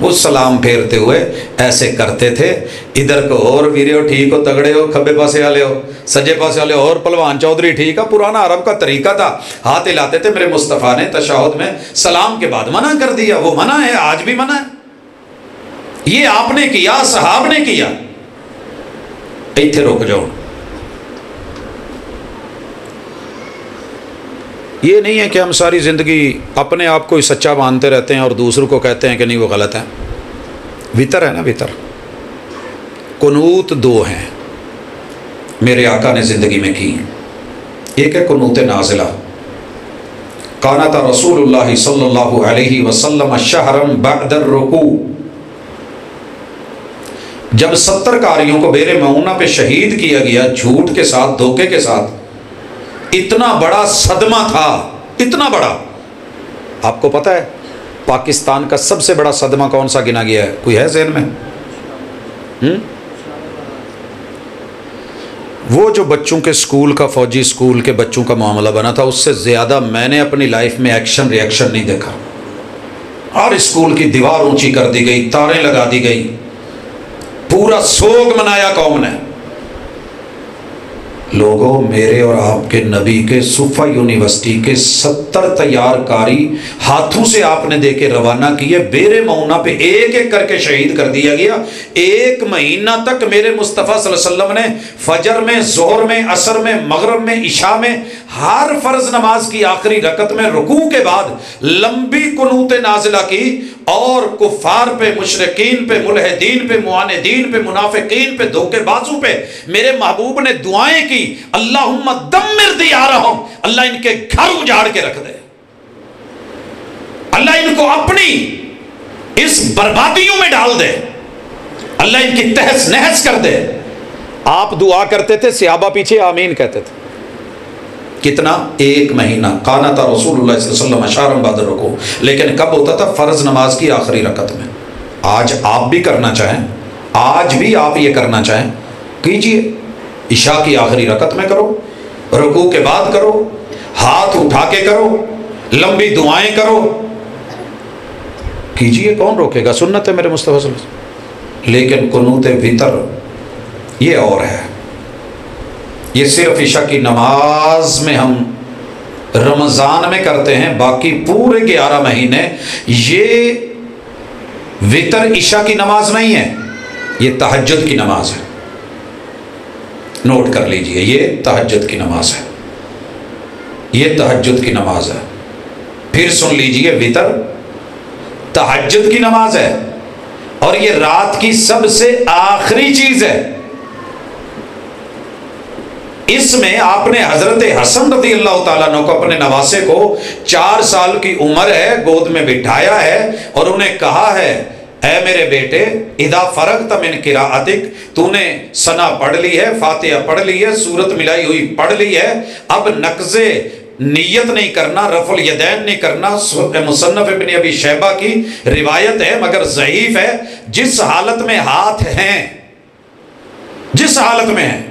وہ سلام پھیرتے ہوئے ایسے کرتے تھے. ادھر کو اور ویرے ہو ٹھیک ہو تگڑے ہو کھبے پاسے والے ہو سجے پاسے والے ہو اور پلوان چودھری ٹھیک ہے. پرانا عرب کا طریقہ تھا, ہاتھ ہلاتے تھے. میرے مصطفیٰ نے تشہد میں سلام کے بعد منع کر دیا. وہ منع ہے, آج بھی منع ہے. یہ آپ نے کیا, صحاب نے کیا. ایتھے رک جاؤ. یہ نہیں ہے کہ ہم ساری زندگی اپنے آپ کو ہی سچا مانتے رہتے ہیں اور دوسروں کو کہتے ہیں کہ نہیں وہ غلط ہے. وطر ہے نا, وطر. قنوت دو ہیں میرے آقا نے زندگی میں کی. ایک ہے قنوت نازلہ. قانت رسول اللہ صلی اللہ علیہ وسلم شہرا بعد الرکوع. جب 70 قاریوں کو بیر معونہ پہ شہید کیا گیا جھوٹ کے ساتھ, دھوکے کے ساتھ, اتنا بڑا صدمہ تھا, اتنا بڑا. آپ کو پتہ ہے پاکستان کا سب سے بڑا صدمہ کون سا گنا گیا ہے؟ کوئی ہے ذہن میں؟ وہ جو بچوں کے اسکول کا, فوجی اسکول کے بچوں کا معاملہ بنا تھا, اس سے زیادہ میں نے اپنی لائف میں ایکشن ریئیکشن نہیں دیکھا. ہر اسکول کی دیوار اونچی کر دی گئی, تاریں لگا دی گئی, پورا سوگ منایا قوم نے. لوگوں, میرے اور آپ کے نبی کے صوفہ یونیورسٹی کے 70 تیار کاری ہاتھوں سے آپ نے دے کے روانہ کیے. بیر معونہ پہ ایک ایک کر کے شہید کر دیا گیا. 1 مہینہ تک میرے مصطفیٰ صلی اللہ علیہ وسلم نے فجر میں, ظہر میں, عصر میں, مغرب میں, عشاء میں, ہر فرض نماز کی آخری رکعت میں رکوع کے بعد لمبی قنوت نازلہ کی, اور کفار پہ, مشرکین پہ, ملحدین پہ, معاندین پہ, منافقین پہ, دھوکے بازوں پہ میرے محبوب نے دعائیں کی. اللہم دمر دیارہم, اللہ ان کے گھر اجاڑ کے رکھ دے, اللہ ان کو اپنی اس بربادیوں میں ڈال دے, اللہ ان کی تہس نہس کر دے. آپ دعا کرتے تھے, صحابہ پیچھے آمین کہتے تھے. کتنا؟ 1 مہینہ. قانت رسول اللہ صلی اللہ علیہ وسلم شہرا بعد الرکوع. لیکن کب ہوتا تھا؟ فرض نماز کی آخری رکعت میں. آج آپ بھی کرنا چاہیں, آج بھی آپ یہ کرنا چاہیں, کیجئے. عشاء کی آخری رکعت میں کرو, رکوع کے بعد کرو, ہاتھ اٹھا کے کرو, لمبی دعائیں کرو, کیجئے. کون روکے گا؟ سنت ہے میرے مصطفیٰ صلی اللہ علیہ وسلم. لیکن قنوت وتر یہ اور ہے. یہ صرف عشاء کی نماز میں ہم رمضان میں کرتے ہیں, باقی پورے 11 مہینے یہ وتر عشاء کی نماز نہیں ہے, یہ تہجد کی نماز ہے. نوٹ کر لیجئے, یہ تہجد کی نماز ہے, یہ تہجد کی نماز ہے. پھر سن لیجئے, وتر تہجد کی نماز ہے, اور یہ رات کی سب سے آخری چیز ہے. اس میں آپ نے حضرت حسن رضی اللہ تعالیٰ عنہ کو, اپنے نواسے کو, 4 سال کی عمر ہے, گود میں بٹھایا ہے اور انہیں کہا ہے, اے میرے بیٹے, اذا فرغت من قراءتک, تو نے ثنا پڑھ لی ہے, فاتحہ پڑھ لی ہے, سورت ملائی ہوئی پڑھ لی ہے, اب نقض نیت نہیں کرنا, رفع الیدین نہیں کرنا. مصنف ابن ابی شیبہ کی روایت ہے مگر ضعیف ہے. جس حالت میں ہاتھ ہیں, جس حالت میں ہے,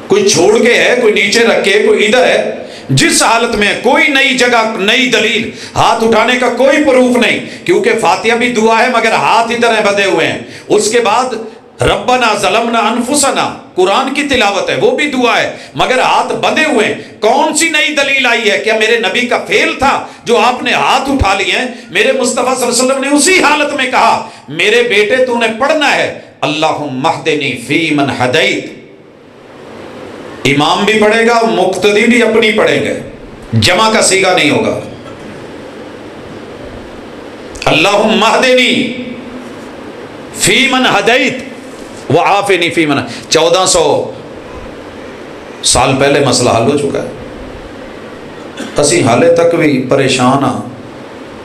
کوئی چھوڑ کے ہے, کوئی نیچے رکھے, کوئی ادھر ہے, جس حالت میں کوئی نئی جگہ, نئی دلیل, ہاتھ اٹھانے کا کوئی پروف نہیں, کیونکہ فاتحہ بھی دعا ہے مگر ہاتھ ادھر ہیں, بدے ہوئے ہیں. اس کے بعد ربنا ظلمنا انفسنا, قرآن کی تلاوت ہے, وہ بھی دعا ہے مگر ہاتھ بندھے ہوئے ہیں. کون سی نئی دلیل آئی ہے؟ کیا میرے نبی کا فعل تھا جو آپ نے ہاتھ اٹھا لیے ہیں؟ میرے مصطفیٰ صلی اللہ علیہ وسلم نے اسی حالت میں کہا, میرے بیٹے تو نے پڑھنا ہے اللہم اہدنی فی من ہدیت. امام بھی پڑھے گا, مقتدی بھی اپنی پڑھیں گے, جمع کا صیغہ نہیں ہوگا. اللہم اہدنی فی من ہدیت وعافنی فی من. 1400 سال پہلے مسئلہ حل ہو چکا ہے. اسی حالے تک بھی پریشان ہاں.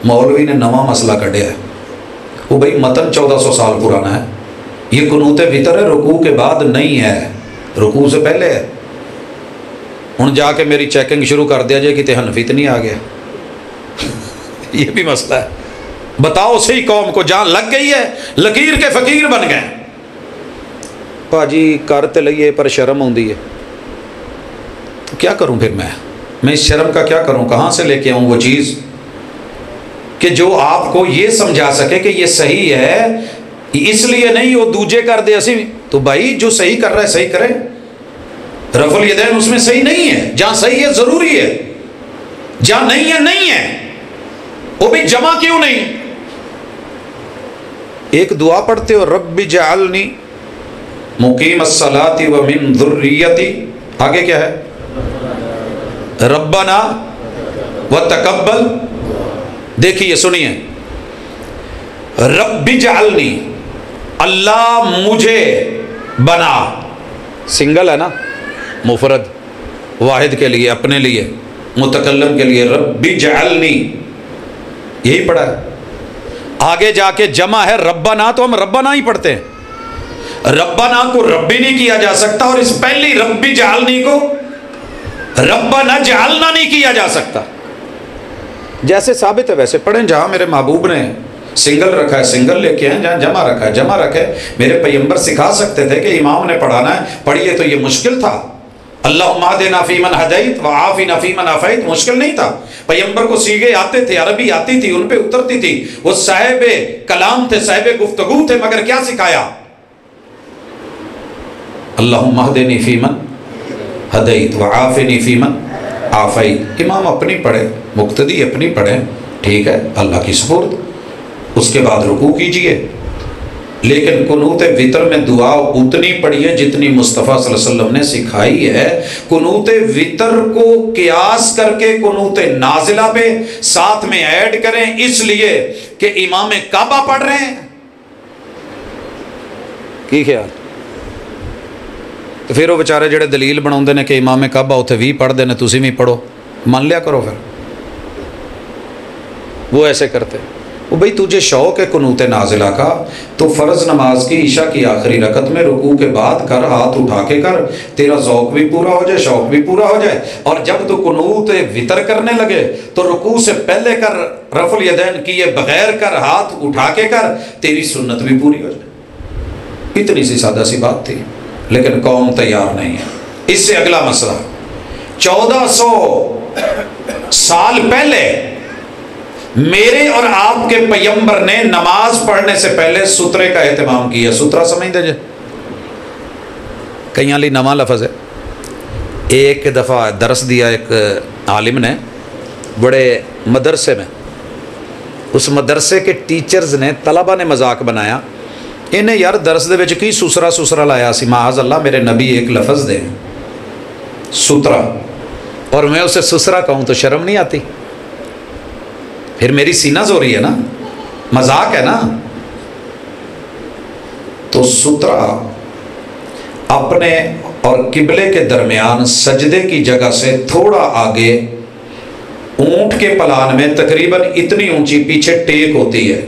مولوی نے نواں مسئلہ کڈیا ہے, وہ بھئی متن 1400 سال پرانا ہے. یہ قنوت وتر ہے, رکوع کے بعد نہیں ہے, رکوع سے پہلے ہے. ہوں جا کے میری چیکنگ شروع کر دیا جائے کہ حنفی تو نہیں آ گیا. یہ بھی مسئلہ ہے. بتاؤ صحیح قوم کو, جان لگ گئی ہے, لکیر کے فقیر بن گئے. پاجی کر تے لئیے پر شرم ہوندی ہے, تو کیا کروں پھر میں اس شرم کا کیا کروں؟ کہاں سے لے کے آؤں وہ چیز کہ جو آپ کو یہ سمجھا سکے کہ یہ صحیح ہے، اس لیے نہیں وہ دوجے کر دے اسی، تو بھائی جو صحیح کر رہا ہے صحیح کرے. رفع الیدین اس میں صحیح نہیں ہے، جہاں صحیح ہے ضروری ہے، جہاں نہیں ہے نہیں ہے. وہ بھی جمع کیوں نہیں؟ ایک دعا پڑھتے ہو رب اجعلنی مقیم الصلاۃ ومن ذریتی، آگے کیا ہے؟ ربنا وتقبل. دیکھیے سنیے، رب اجعلنی، اللہ مجھے بنا، سنگل ہے نا، مفرد، واحد کے لیے، اپنے لیے، متکلم کے لیے، رب اجعلنی، یہی پڑھا ہے. آگے جا کے جمع ہے ربنا، تو ہم ربنا ہی پڑھتے ہیں. ربنا کو ربی نہیں کیا جا سکتا، اور اس پہلی رب اجعلنی کو ربنا اجعلنا نہیں کیا جا سکتا. جیسے ثابت ہے ویسے پڑھیں. جہاں میرے محبوب نے سنگل رکھا ہے سنگل لے کے آئیں، جہاں جمع رکھا ہے جمع رکھے. میرے پیغمبر سکھا سکتے تھے کہ امام نے پڑھانا ہے پڑھیے، تو یہ مشکل تھا. اللہم اہدنا فیمن ہدیت وعافنا فیمن عافیت، مشکل نہیں تھا. پیغمبر کو سیغے آتے تھے، عربی آتی تھی، ان پہ اترتی تھی. وہ صاحب کلام تھے، صاحب گفتگو تھے، مگر کیا سکھایا؟ اللہم اہدنی فیمن ہدیت وعافنی فیمن عافیت. امام اپنی پڑھے، مقتدی اپنی پڑھے، ٹھیک ہے، اللہ کی سپرد. اس کے بعد رکوع کیجئے، لیکن قنوت وتر میں دعا اتنی پڑھیے جتنی مصطفیٰ صلی اللہ علیہ وسلم نے سکھائی ہے. قنوت وتر کو قیاس کر کے قنوت نازلہ پہ ساتھ میں ایڈ کریں، اس لیے کہ امام کعبہ پڑھ رہے ہیں. کی خیال؟ تو پھر وہ بیچارے جڑے دلیل بناؤندے نے کہ امام کعبہ اتنے بھی پڑھ دے نے، تسی بھی پڑھو، مان لیا کرو. پھر وہ ایسے کرتے. وہ بھئی تجھے شوق ہے قنوت نازلہ کا، تو فرض نماز کی عشاء کی آخری رکعت میں رکوع کے بعد کر، ہاتھ اٹھا کے کر، تیرا ذوق بھی پورا ہو جائے، شوق بھی پورا ہو جائے. اور جب تو قنوت وتر کرنے لگے تو رکوع سے پہلے کر، رفع الیدین کیے بغیر کر، ہاتھ اٹھا کے کر، تیری سنت بھی پوری ہو جائے. اتنی سی سادہ سی بات تھی، لیکن قوم تیار نہیں ہے. اس سے اگلا مسئلہ، 1400 سال پہلے میرے اور آپ کے پیغمبر نے نماز پڑھنے سے پہلے سترے کا اہتمام کیا. سترہ سمجھ دے جے، کئیاں لی نواں لفظ ہے. ایک دفعہ درس دیا ایک عالم نے بڑے مدرسے میں، اس مدرسے کے ٹیچرز نے، طلبہ نے مذاق بنایا، انہیں یار درس دے وچ کی سسرا لایا سی. معاذ اللہ، میرے نبی ایک لفظ دے سترہ، اور میں اسے سسرا کہوں تو شرم نہیں آتی؟ پھر میری سینہ زوری ہے نا، مذاق ہے نا. تو سترہ اپنے اور قبلے کے درمیان سجدے کی جگہ سے تھوڑا آگے اونٹ کے پلان میں تقریباً اتنی اونچی پیچھے ٹیک ہوتی ہے.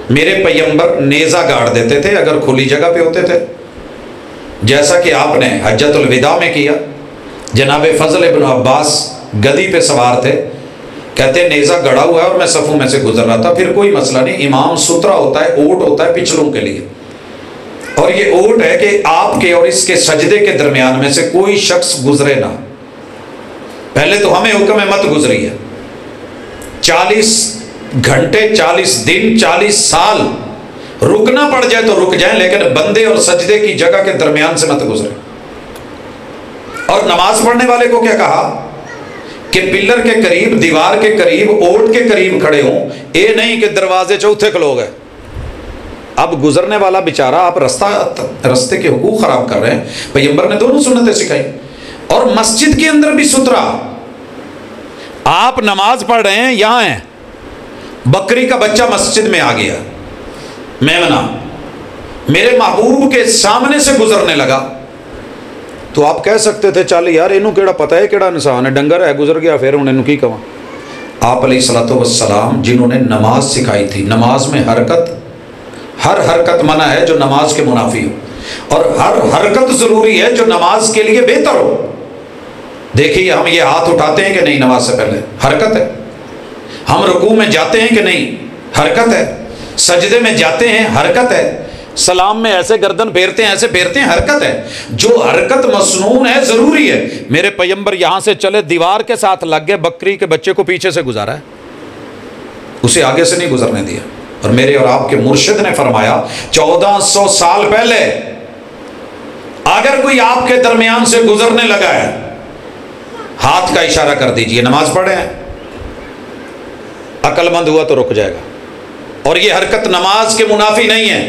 میرے پیغمبر نیزہ گاڑ دیتے تھے اگر کھلی جگہ پہ ہوتے تھے، جیسا کہ آپ نے حجۃ الوداع میں کیا. جناب فضل ابن عباس گدی پہ سوار تھے، کہتے ہیں نیزہ گڑا ہوا ہے اور میں صفوں میں سے گزر رہا تھا. پھر کوئی مسئلہ نہیں، امام سترہ ہوتا ہے، اوٹ ہوتا ہے پچھلوں کے لیے، اور یہ اوٹ ہے کہ آپ کے اور اس کے سجدے کے درمیان میں سے کوئی شخص گزرے نہ. پہلے تو ہمیں حکم ہے مت گزریے. 40 گھنٹے، 40 دن، 40 سال رکنا پڑ جائے تو رک جائیں، لیکن بندے اور سجدے کی جگہ کے درمیان سے مت گزرے. اور نماز پڑھنے والے کو کیا کہا کہ پلر کے قریب، دیوار کے قریب، اوٹ کے قریب کھڑے ہوں. یہ نہیں کہ دروازے چوتھے کھلو گئے. اب گزرنے والا بیچارہ، آپ رستے کے حقوق خراب کر رہے ہیں. پیغمبر نے دونوں سنتیں سکھائی. اور مسجد کے اندر بھی سترا. آپ نماز پڑھ رہے ہیں، یہاں ہیں، بکری کا بچہ مسجد میں آ گیا، میمنہ میرے محبوب کے سامنے سے گزرنے لگا، تو آپ کہہ سکتے تھے چل یار انہوں کیڑا پتہ ہے کیڑا انسان ہے، ڈنگر ہے، گزر گیا، پھر انہوں کی کہاں. آپ علیہ الصلوۃ والسلام جنہوں نے نماز سکھائی تھی، نماز میں ہر حرکت منع ہے جو نماز کے منافی ہو، اور ہر حرکت ضروری ہے جو نماز کے لیے بہتر ہو. دیکھیے ہم یہ ہاتھ اٹھاتے ہیں کہ نہیں نماز سے پہلے، حرکت ہے. ہم رکوع میں جاتے ہیں کہ نہیں، حرکت ہے. سجدے میں جاتے ہیں، حرکت ہے. سلام میں ایسے گردن پھیرتے ہیں، ایسے پھیرتے ہیں، حرکت ہے. جو حرکت مسنون ہے، ضروری ہے. میرے پیغمبر یہاں سے چلے، دیوار کے ساتھ لگ گئے، بکری کے بچے کو پیچھے سے گزارا ہے. اسے آگے سے نہیں گزرنے دیا. اور میرے اور آپ کے مرشد نے فرمایا 1400 سال پہلے اگر کوئی آپ کے درمیان سے گزرنے لگا ہے ہاتھ کا اشارہ کر دیجئے نماز پڑھے ہیں. عقل مند ہوا تو رک جائے گا. اور یہ حرکت نماز کے منافی نہیں ہے.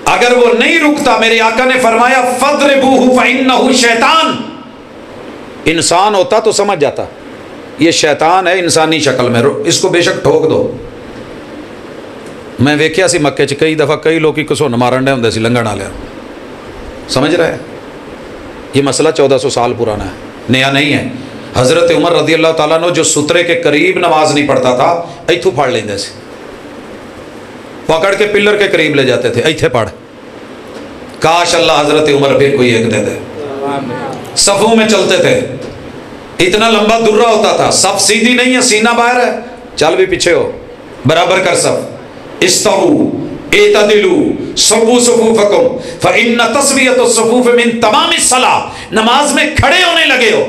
اگر وہ نہیں رکتا میرے آقا نے فرمایا فَضْرِبُوهُ فَإِنَّهُ شیطان. انسان ہوتا تو سمجھ جاتا یہ شیطان ہے انسانی شکل میں, اس کو بے شک ٹھوک دو. میں ویکھیا سی مکے چ کئی دفعہ کئی لوگ کسون مارن ڈے ہوں سی لنگن والے. سمجھ رہے ہیں یہ مسئلہ 1400 سال پرانا ہے, نیا نہیں ہے. حضرت عمر رضی اللہ تعالیٰ عنہ جو سترے کے قریب نماز نہیں پڑھتا تھا ایتھوں پھاڑ لیندے سے, پکڑ کے پلر کے قریب لے جاتے تھے, ایتھے پڑھ. کاش اللہ حضرت عمر پہ کوئی ایک دے دے. صفوں میں چلتے تھے, اتنا لمبا درہ ہوتا تھا, صف سیدھی نہیں ہے سینہ باہر ہے, چل بھی پیچھے ہو برابر کر صف. استووا اعتدلوا صفوا صفوفکم فإن تسویۃ الصفوف من تمام الصلاۃ. نماز میں کھڑے ہونے لگے ہو,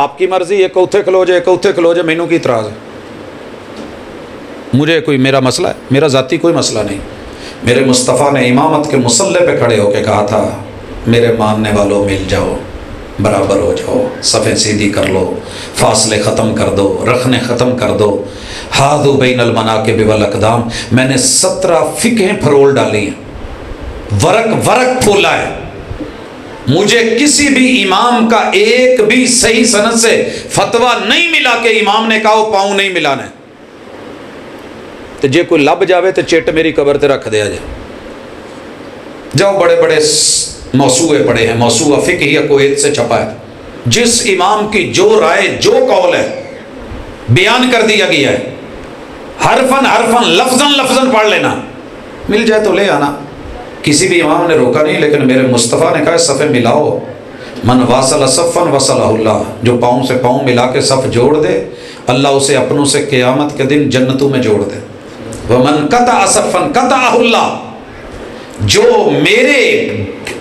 آپ کی مرضی ہے کوتھے کھلو جائے کوتھے کھلو جائے, مینوں کی اعتراض ہے. مجھے کوئی میرا مسئلہ ہے, میرا ذاتی کوئی مسئلہ نہیں. میرے مصطفیٰ نے امامت کے مصلے پہ کھڑے ہو کے کہا تھا میرے ماننے والوں مل جاؤ, برابر ہو جاؤ, صفیں سیدھی کر لو, فاصلے ختم کر دو, رکھنے ختم کر دو. ہادو بین المناکب والاقدام. میں نے 17 فقہیں پھرول ڈالی ہیں, ورق ورق پھولا ہے. مجھے کسی بھی امام کا ایک بھی صحیح سند سے فتویٰ نہیں ملا کہ امام نے کہا وہ پاؤں نہیں ملانا ہے. تو جے کوئی لب جاوے تو چٹ میری قبر تے رکھ دیا جائے. جاؤ بڑے بڑے موسوعے پڑے ہیں, موسوعہ فقہیہ کویت سے چھپا ہے, جس امام کی جو رائے جو قول ہے بیان کر دیا گیا ہے, حرفاً حرفاً لفظاً لفظاً پڑھ لینا, مل جائے تو لے آنا. کسی بھی امام نے روکا نہیں, لیکن میرے مصطفیٰ نے کہا صفیں ملاؤ. من واصل صفا وصلہ اللہ. جو پاؤں سے پاؤں ملا کے صف جوڑ دے اللہ اسے اپنوں سے قیامت کے دن جنتوں میں جوڑ دے. ومن قطع صفا قطعہ اللہ. جو میرے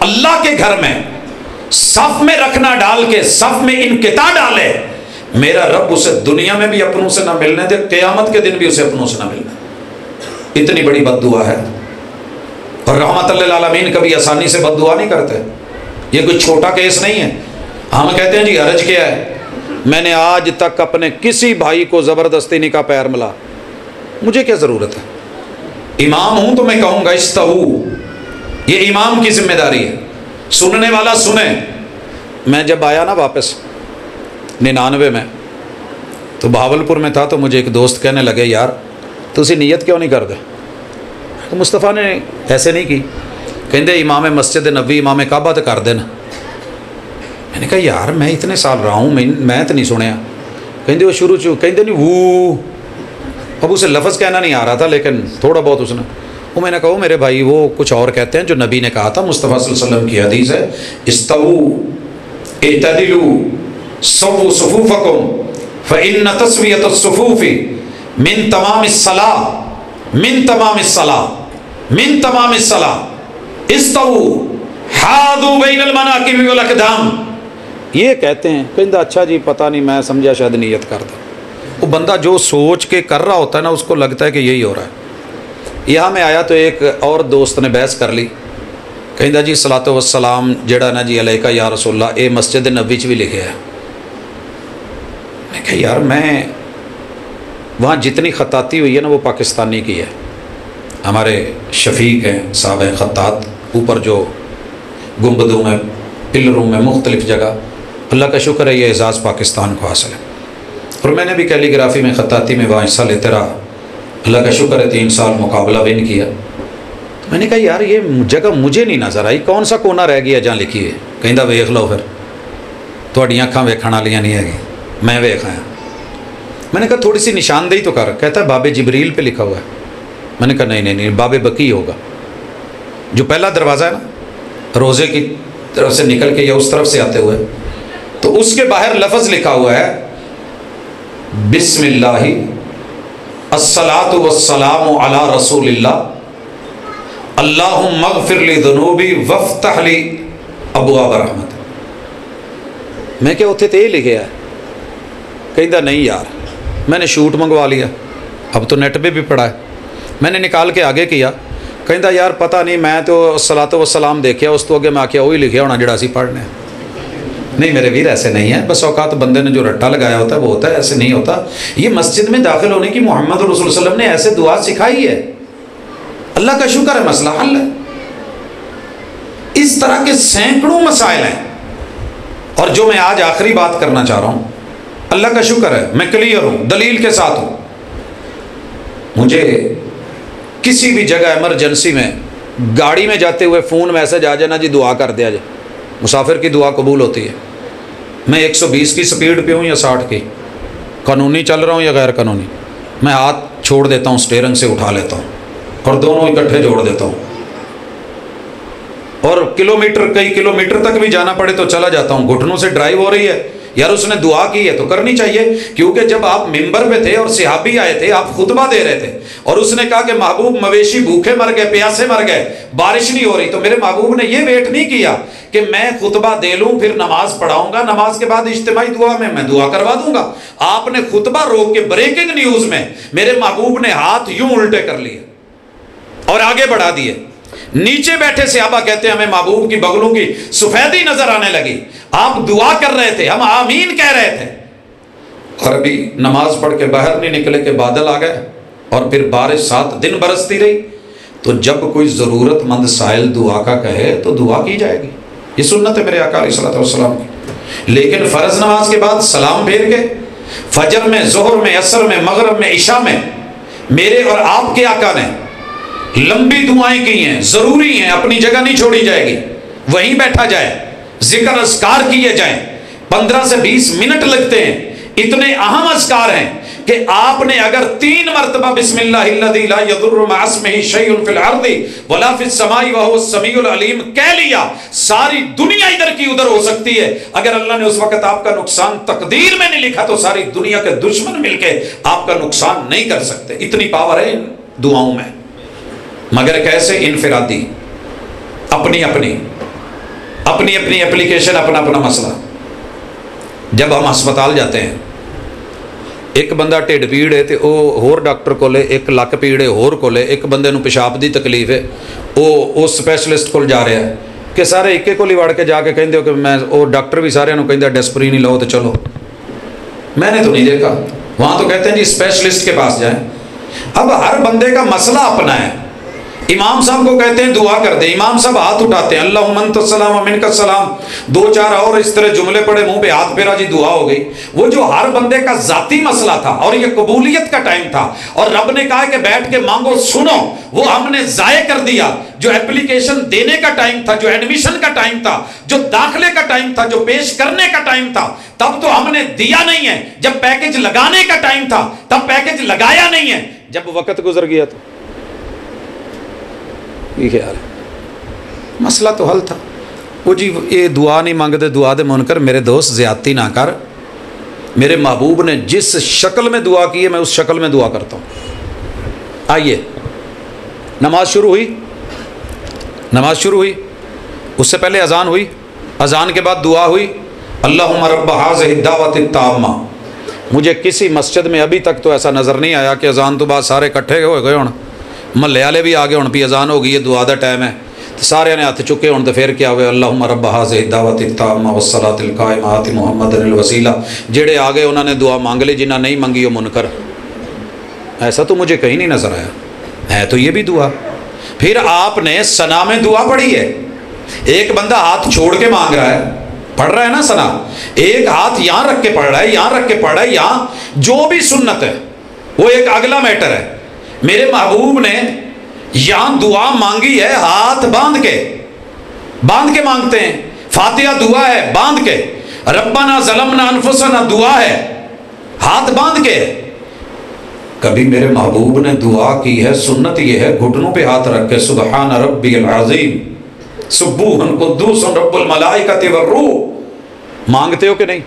اللہ کے گھر میں صف میں رکھنا ڈال کے صف میں انقطاع ڈالے, میرا رب اسے دنیا میں بھی اپنوں سے نہ ملنے دے, قیامت کے دن بھی اسے اپنوں سے نہ ملنے. اتنی بڑی بد دعا ہے. اور رحمت للعالمین کبھی آسانی سے بد دعا نہیں کرتے. یہ کوئی چھوٹا کیس نہیں ہے. ہم کہتے ہیں جی حرج کیا ہے, میں نے آج تک اپنے کسی بھائی کو زبردستی نہیں کہا پیر ملا, مجھے کیا ضرورت ہے. امام ہوں تو میں کہوں گا استووا, یہ امام کی ذمہ داری ہے, سننے والا سنے. میں جب آیا نا واپس 99 میں تو بہاولپور میں تھا, تو مجھے ایک دوست کہنے لگے یار تو اسی نیت کیوں نہیں کر دے. تو مصطفیٰ نے ایسے نہیں کی, کہندے امام مسجد نبوی امام کعبہ تو کر دینا. میں نے کہا یار میں اتنے سال رہا ہوں میں تو نہیں سنیا. کہندے وہ شروع کہندے نہیں وہ, اب اسے لفظ کہنا نہیں آ رہا تھا لیکن تھوڑا بہت اس نے. وہ میں نے کہا میرے بھائی وہ کچھ اور کہتے ہیں جو نبی نے کہا تھا, مصطفیٰ صلی اللہ علیہ وسلم کی حدیث ہے استووا اعتدلوا صفوا صفوفکم فإن تسویۃ الصفوف من تمام الصلاۃ من تمام الصلاۃ من تمام الصلاۃ استووا حاذوا بین المناکب والاقدام. یہ کہتے ہیں. کہندہ اچھا جی پتہ نہیں, میں سمجھا شاید نیت کر دوں. وہ بندہ جو سوچ کے کر رہا ہوتا ہے نا اس کو لگتا ہے کہ یہی ہو رہا ہے. یہاں میں آیا تو ایک اور دوست نے بحث کر لی, کہندہ جی صلاۃ والسلام جڑا نا جی علیکہ یا رسول اللہ اے مسجد نبوی چ بھی لکھے ہے. میں کہا یار میں وہاں جتنی خطاطی ہوئی ہے نا وہ پاکستانی کی ہے. ہمارے شفیق ہیں صاحب خطاط, اوپر جو گنبدوں میں پلروں میں مختلف جگہ, اللہ کا شکر ہے یہ اعزاز پاکستان کو حاصل ہے. اور میں نے بھی کیلی گرافی میں خطاطی میں وہاں حصہ لیتے رہا, اللہ کا شکر ہے 3 سال مقابلہ ون کیا. میں نے کہا یار یہ جگہ مجھے نہیں نظر آئی, کون سا کونا رہ گیا جہاں لکھی ہے. کہندہ ویکھ لو پھر, تھوڑیاں اکھاں ویکھਣ والیاں نہیں ہے, میں ویکھ آیا. میں نے کہا تھوڑی سی نشاندہی تو کر. کہتا ہے باب جبریل پہ لکھا ہوا ہے. میں نے کہا نہیں باب بقی ہوگا, جو پہلا دروازہ ہے نا روزے کی طرف سے نکل کے یا اس طرف سے آتے ہوئے, تو اس کے باہر لفظ لکھا ہوا ہے بسم اللہ الصلاۃ والسلام علی رسول اللہ اللہم اغفر لی ذنوبی وافتح لی ابواب رحمت. میں کہ اتنے تو یہ لکھے ہے. کہندہ نہیں یار, میں نے شوٹ منگوا لیا, اب تو نیٹ پہ بھی پڑا ہے. میں نے نکال کے آگے کیا, کہندا یار پتہ نہیں میں تو الصلاۃ والسلام دیکھیا, اس تو اگے میں آخیا وہی لکھیا ہونا جڑا اسی پڑھنے. نہیں میرے ویر ایسے نہیں ہے, بس اوقات بندے نے جو رٹا لگایا ہوتا ہے وہ ہوتا ہے, ایسے نہیں ہوتا. یہ مسجد میں داخل ہونے کی محمد رسول صلی اللہ علیہ وسلم نے ایسے دعا سکھائی ہے, اللہ کا شکر ہے مسئلہ حل ہے. اس طرح کے سینکڑوں مسائل ہیں. اور جو میں آج آخری بات کرنا چاہ رہا ہوں, اللہ کا شکر ہے میں کلیئر ہوں, دلیل کے ساتھ ہوں. مجھے کسی بھی جگہ ایمرجنسی میں گاڑی میں جاتے ہوئے فون میسج آ جائے نا جی دعا کر دیا جائے, مسافر کی دعا قبول ہوتی ہے. میں 120 کی سپیڈ پہ ہوں یا 60 کی, قانونی چل رہا ہوں یا غیر قانونی, میں ہاتھ چھوڑ دیتا ہوں, اسٹیئرنگ سے اٹھا لیتا ہوں اور دونوں اکٹھے جوڑ دیتا ہوں. اور کئی کلومیٹر تک بھی جانا پڑے تو چلا جاتا ہوں. گھٹنوں سے ڈرائیو ہو رہی ہے, یار اس نے دعا کی ہے تو کرنی چاہیے. کیونکہ جب آپ ممبر پہ تھے اور صحابی آئے تھے, آپ خطبہ دے رہے تھے اور اس نے کہا کہ محبوب مویشی بھوکے مر گئے, پیاسے مر گئے, بارش نہیں ہو رہی, تو میرے محبوب نے یہ ویٹ نہیں کیا کہ میں خطبہ دے لوں پھر نماز پڑھاؤں گا, نماز کے بعد اجتماعی دعا میں دعا کروا دوں گا. آپ نے خطبہ روک کے بریکنگ نیوز میں میرے محبوب نے ہاتھ یوں الٹے کر لیے اور آگے بڑھا دیے. نیچے بیٹھے صحابہ کہتے ہیں ہمیں محبوب کی بغلوں کی سفیدی نظر آنے لگی, آپ دعا کر رہے تھے, ہم آمین کہہ رہے تھے, اور ابھی نماز پڑھ کے باہر نہیں نکلے کہ بادل آ گئے اور پھر بارش 7 دن برستی رہی. تو جب کوئی ضرورت مند سائل دعا کا کہے تو دعا کی جائے گی, یہ سنت ہے میرے آقا علیہ الصلوۃ والسلام کی. لیکن فرض نماز کے بعد سلام پھیر کے فجر میں, ظہر میں, عصر میں, مغرب میں, عشاء میں میرے اور آپ کے آقا نے لمبی دعائیں کی ہیں, ضروری ہیں, اپنی جگہ نہیں چھوڑی جائے گی, وہیں بیٹھا جائے, ذکر اذکار کیے جائیں. 15 سے 20 منٹ لگتے ہیں, اتنے اہم اذکار ہیں کہ آپ نے اگر 3 مرتبہ بسم اللہ الذی لا یضر مع اسمہ شیء فی الارض ولا فی السماء وهو السمیع العلیم کہہ لیا, ساری دنیا ادھر کی ادھر ہو سکتی ہے. اگر اللہ نے اس وقت آپ کا نقصان تقدیر میں نہیں لکھا تو ساری دنیا کے دشمن مل کے آپ کا نقصان نہیں کر سکتے. اتنی پاور ہے ان دعاؤں میں. مگر کیسے؟ انفرادی, اپنی اپنی اپلیکیشن, اپنا اپنا مسئلہ. جب ہم ہسپتال جاتے ہیں, ایک بندہ ٹھڈ پیڑ ہے تو وہ ہور ڈاکٹر کو لے, ایک لک پیڑ ہے ہور کو لے, ایک بندے نو پیشاب دی تکلیف ہے وہ سپیشلسٹ کو جا رہا ہے کہ سارے ایکے کو وڑ کے جا کے کہندے ہو کہ میں وہ ڈاکٹر بھی سارے نو کہندا ڈیسپرین ہی لو تو چلو. میں نے تو نہیں دیکھا, وہاں تو کہتے ہیں جی اسپیشلسٹ کے پاس جائیں. اب ہر بندے کا مسئلہ اپنا ہے. امام صاحب کو کہتے ہیں دعا کر دیں, امام صاحب ہاتھ اٹھاتے ہیں اللہم انت السلام و منک السلام, 2-4 اور اس طرح جملے پڑے, منہ پہ ہاتھ پھیرا, جی دعا ہو گئی. وہ جو ہر بندے کا ذاتی مسئلہ تھا اور یہ قبولیت کا ٹائم تھا اور رب نے کہا کہ بیٹھ کے مانگو سنو, وہ ہم نے ضائع کر دیا. جو اپلیکیشن دینے کا ٹائم تھا, جو ایڈمیشن کا ٹائم تھا, جو داخلے کا ٹائم تھا, جو پیش کرنے کا ٹائم تھا, تب تو ہم نے دیا نہیں ہے. جب پیکج لگانے کا ٹائم تھا تب پیکج لگایا نہیں ہے. جب وقت گزر گیا تو یہ خیال ہے مسئلہ تو حل تھا. وہ جی یہ دعا نہیں مانگتے, دعا دے منکر. میرے دوست زیادتی نہ کر, میرے محبوب نے جس شکل میں دعا کی ہے میں اس شکل میں دعا کرتا ہوں. آئیے نماز شروع ہوئی, اس سے پہلے اذان ہوئی, اذان کے بعد دعا ہوئی, اللہم رب ھذہ الدعوۃ التامہ. مجھے کسی مسجد میں ابھی تک تو ایسا نظر نہیں آیا کہ اذان تو بعد سارے کٹھے ہو گئے ہوں, محلے والے بھی آگے ہوں, بھی اذان ہو گئی ہے, دعا دا ٹائم ہے, تو سارے نے ہاتھ چکے ہوں, تو پھر کیا ہوئے اللہم رب ھذہ الدعوۃ التامہ والصلاۃ القائمہ آت محمد الوسیلہ. جڑے آگے انہوں نے دعا مانگ لی, جنہ نہیں مانگی وہ منکر. ایسا تو مجھے کہیں نہیں نظر آیا. ہے تو یہ بھی دعا. پھر آپ نے ثنا میں دعا پڑھی ہے. ایک بندہ ہاتھ چھوڑ کے مانگ رہا ہے, پڑھ رہا ہے نا ثنا, ایک ہاتھ یہاں رکھ کے پڑھ رہا ہے, یہاں رکھ کے پڑھ رہا ہے, یہاں جو بھی سنت ہے وہ ایک اگلا میٹر ہے. میرے محبوب نے یہاں دعا مانگی ہے ہاتھ باندھ کے مانگتے ہیں. فاتحہ دعا ہے باندھ کے, ربنا ظلمنا انفسنا دعا ہے ہاتھ باندھ کے. کبھی میرے محبوب نے دعا کی ہے, سنت یہ ہے گھٹنوں پہ ہاتھ رکھ کے سبحان ربی العظیم سبوح قدوس رب الملائکۃ والروح. مانگتے ہو کہ نہیں؟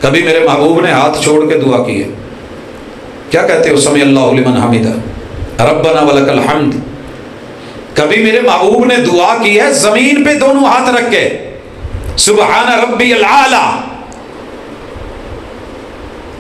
کبھی میرے محبوب نے ہاتھ چھوڑ کے دعا کی ہے. کیا کہتے ہو؟ سمی اللہ لمن حمدہ ربنا ولک الحمد. کبھی میرے محبوب نے دعا کی ہے زمین پہ دونوں ہاتھ رکھ کے سبحان ربی العالی.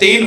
3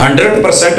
100%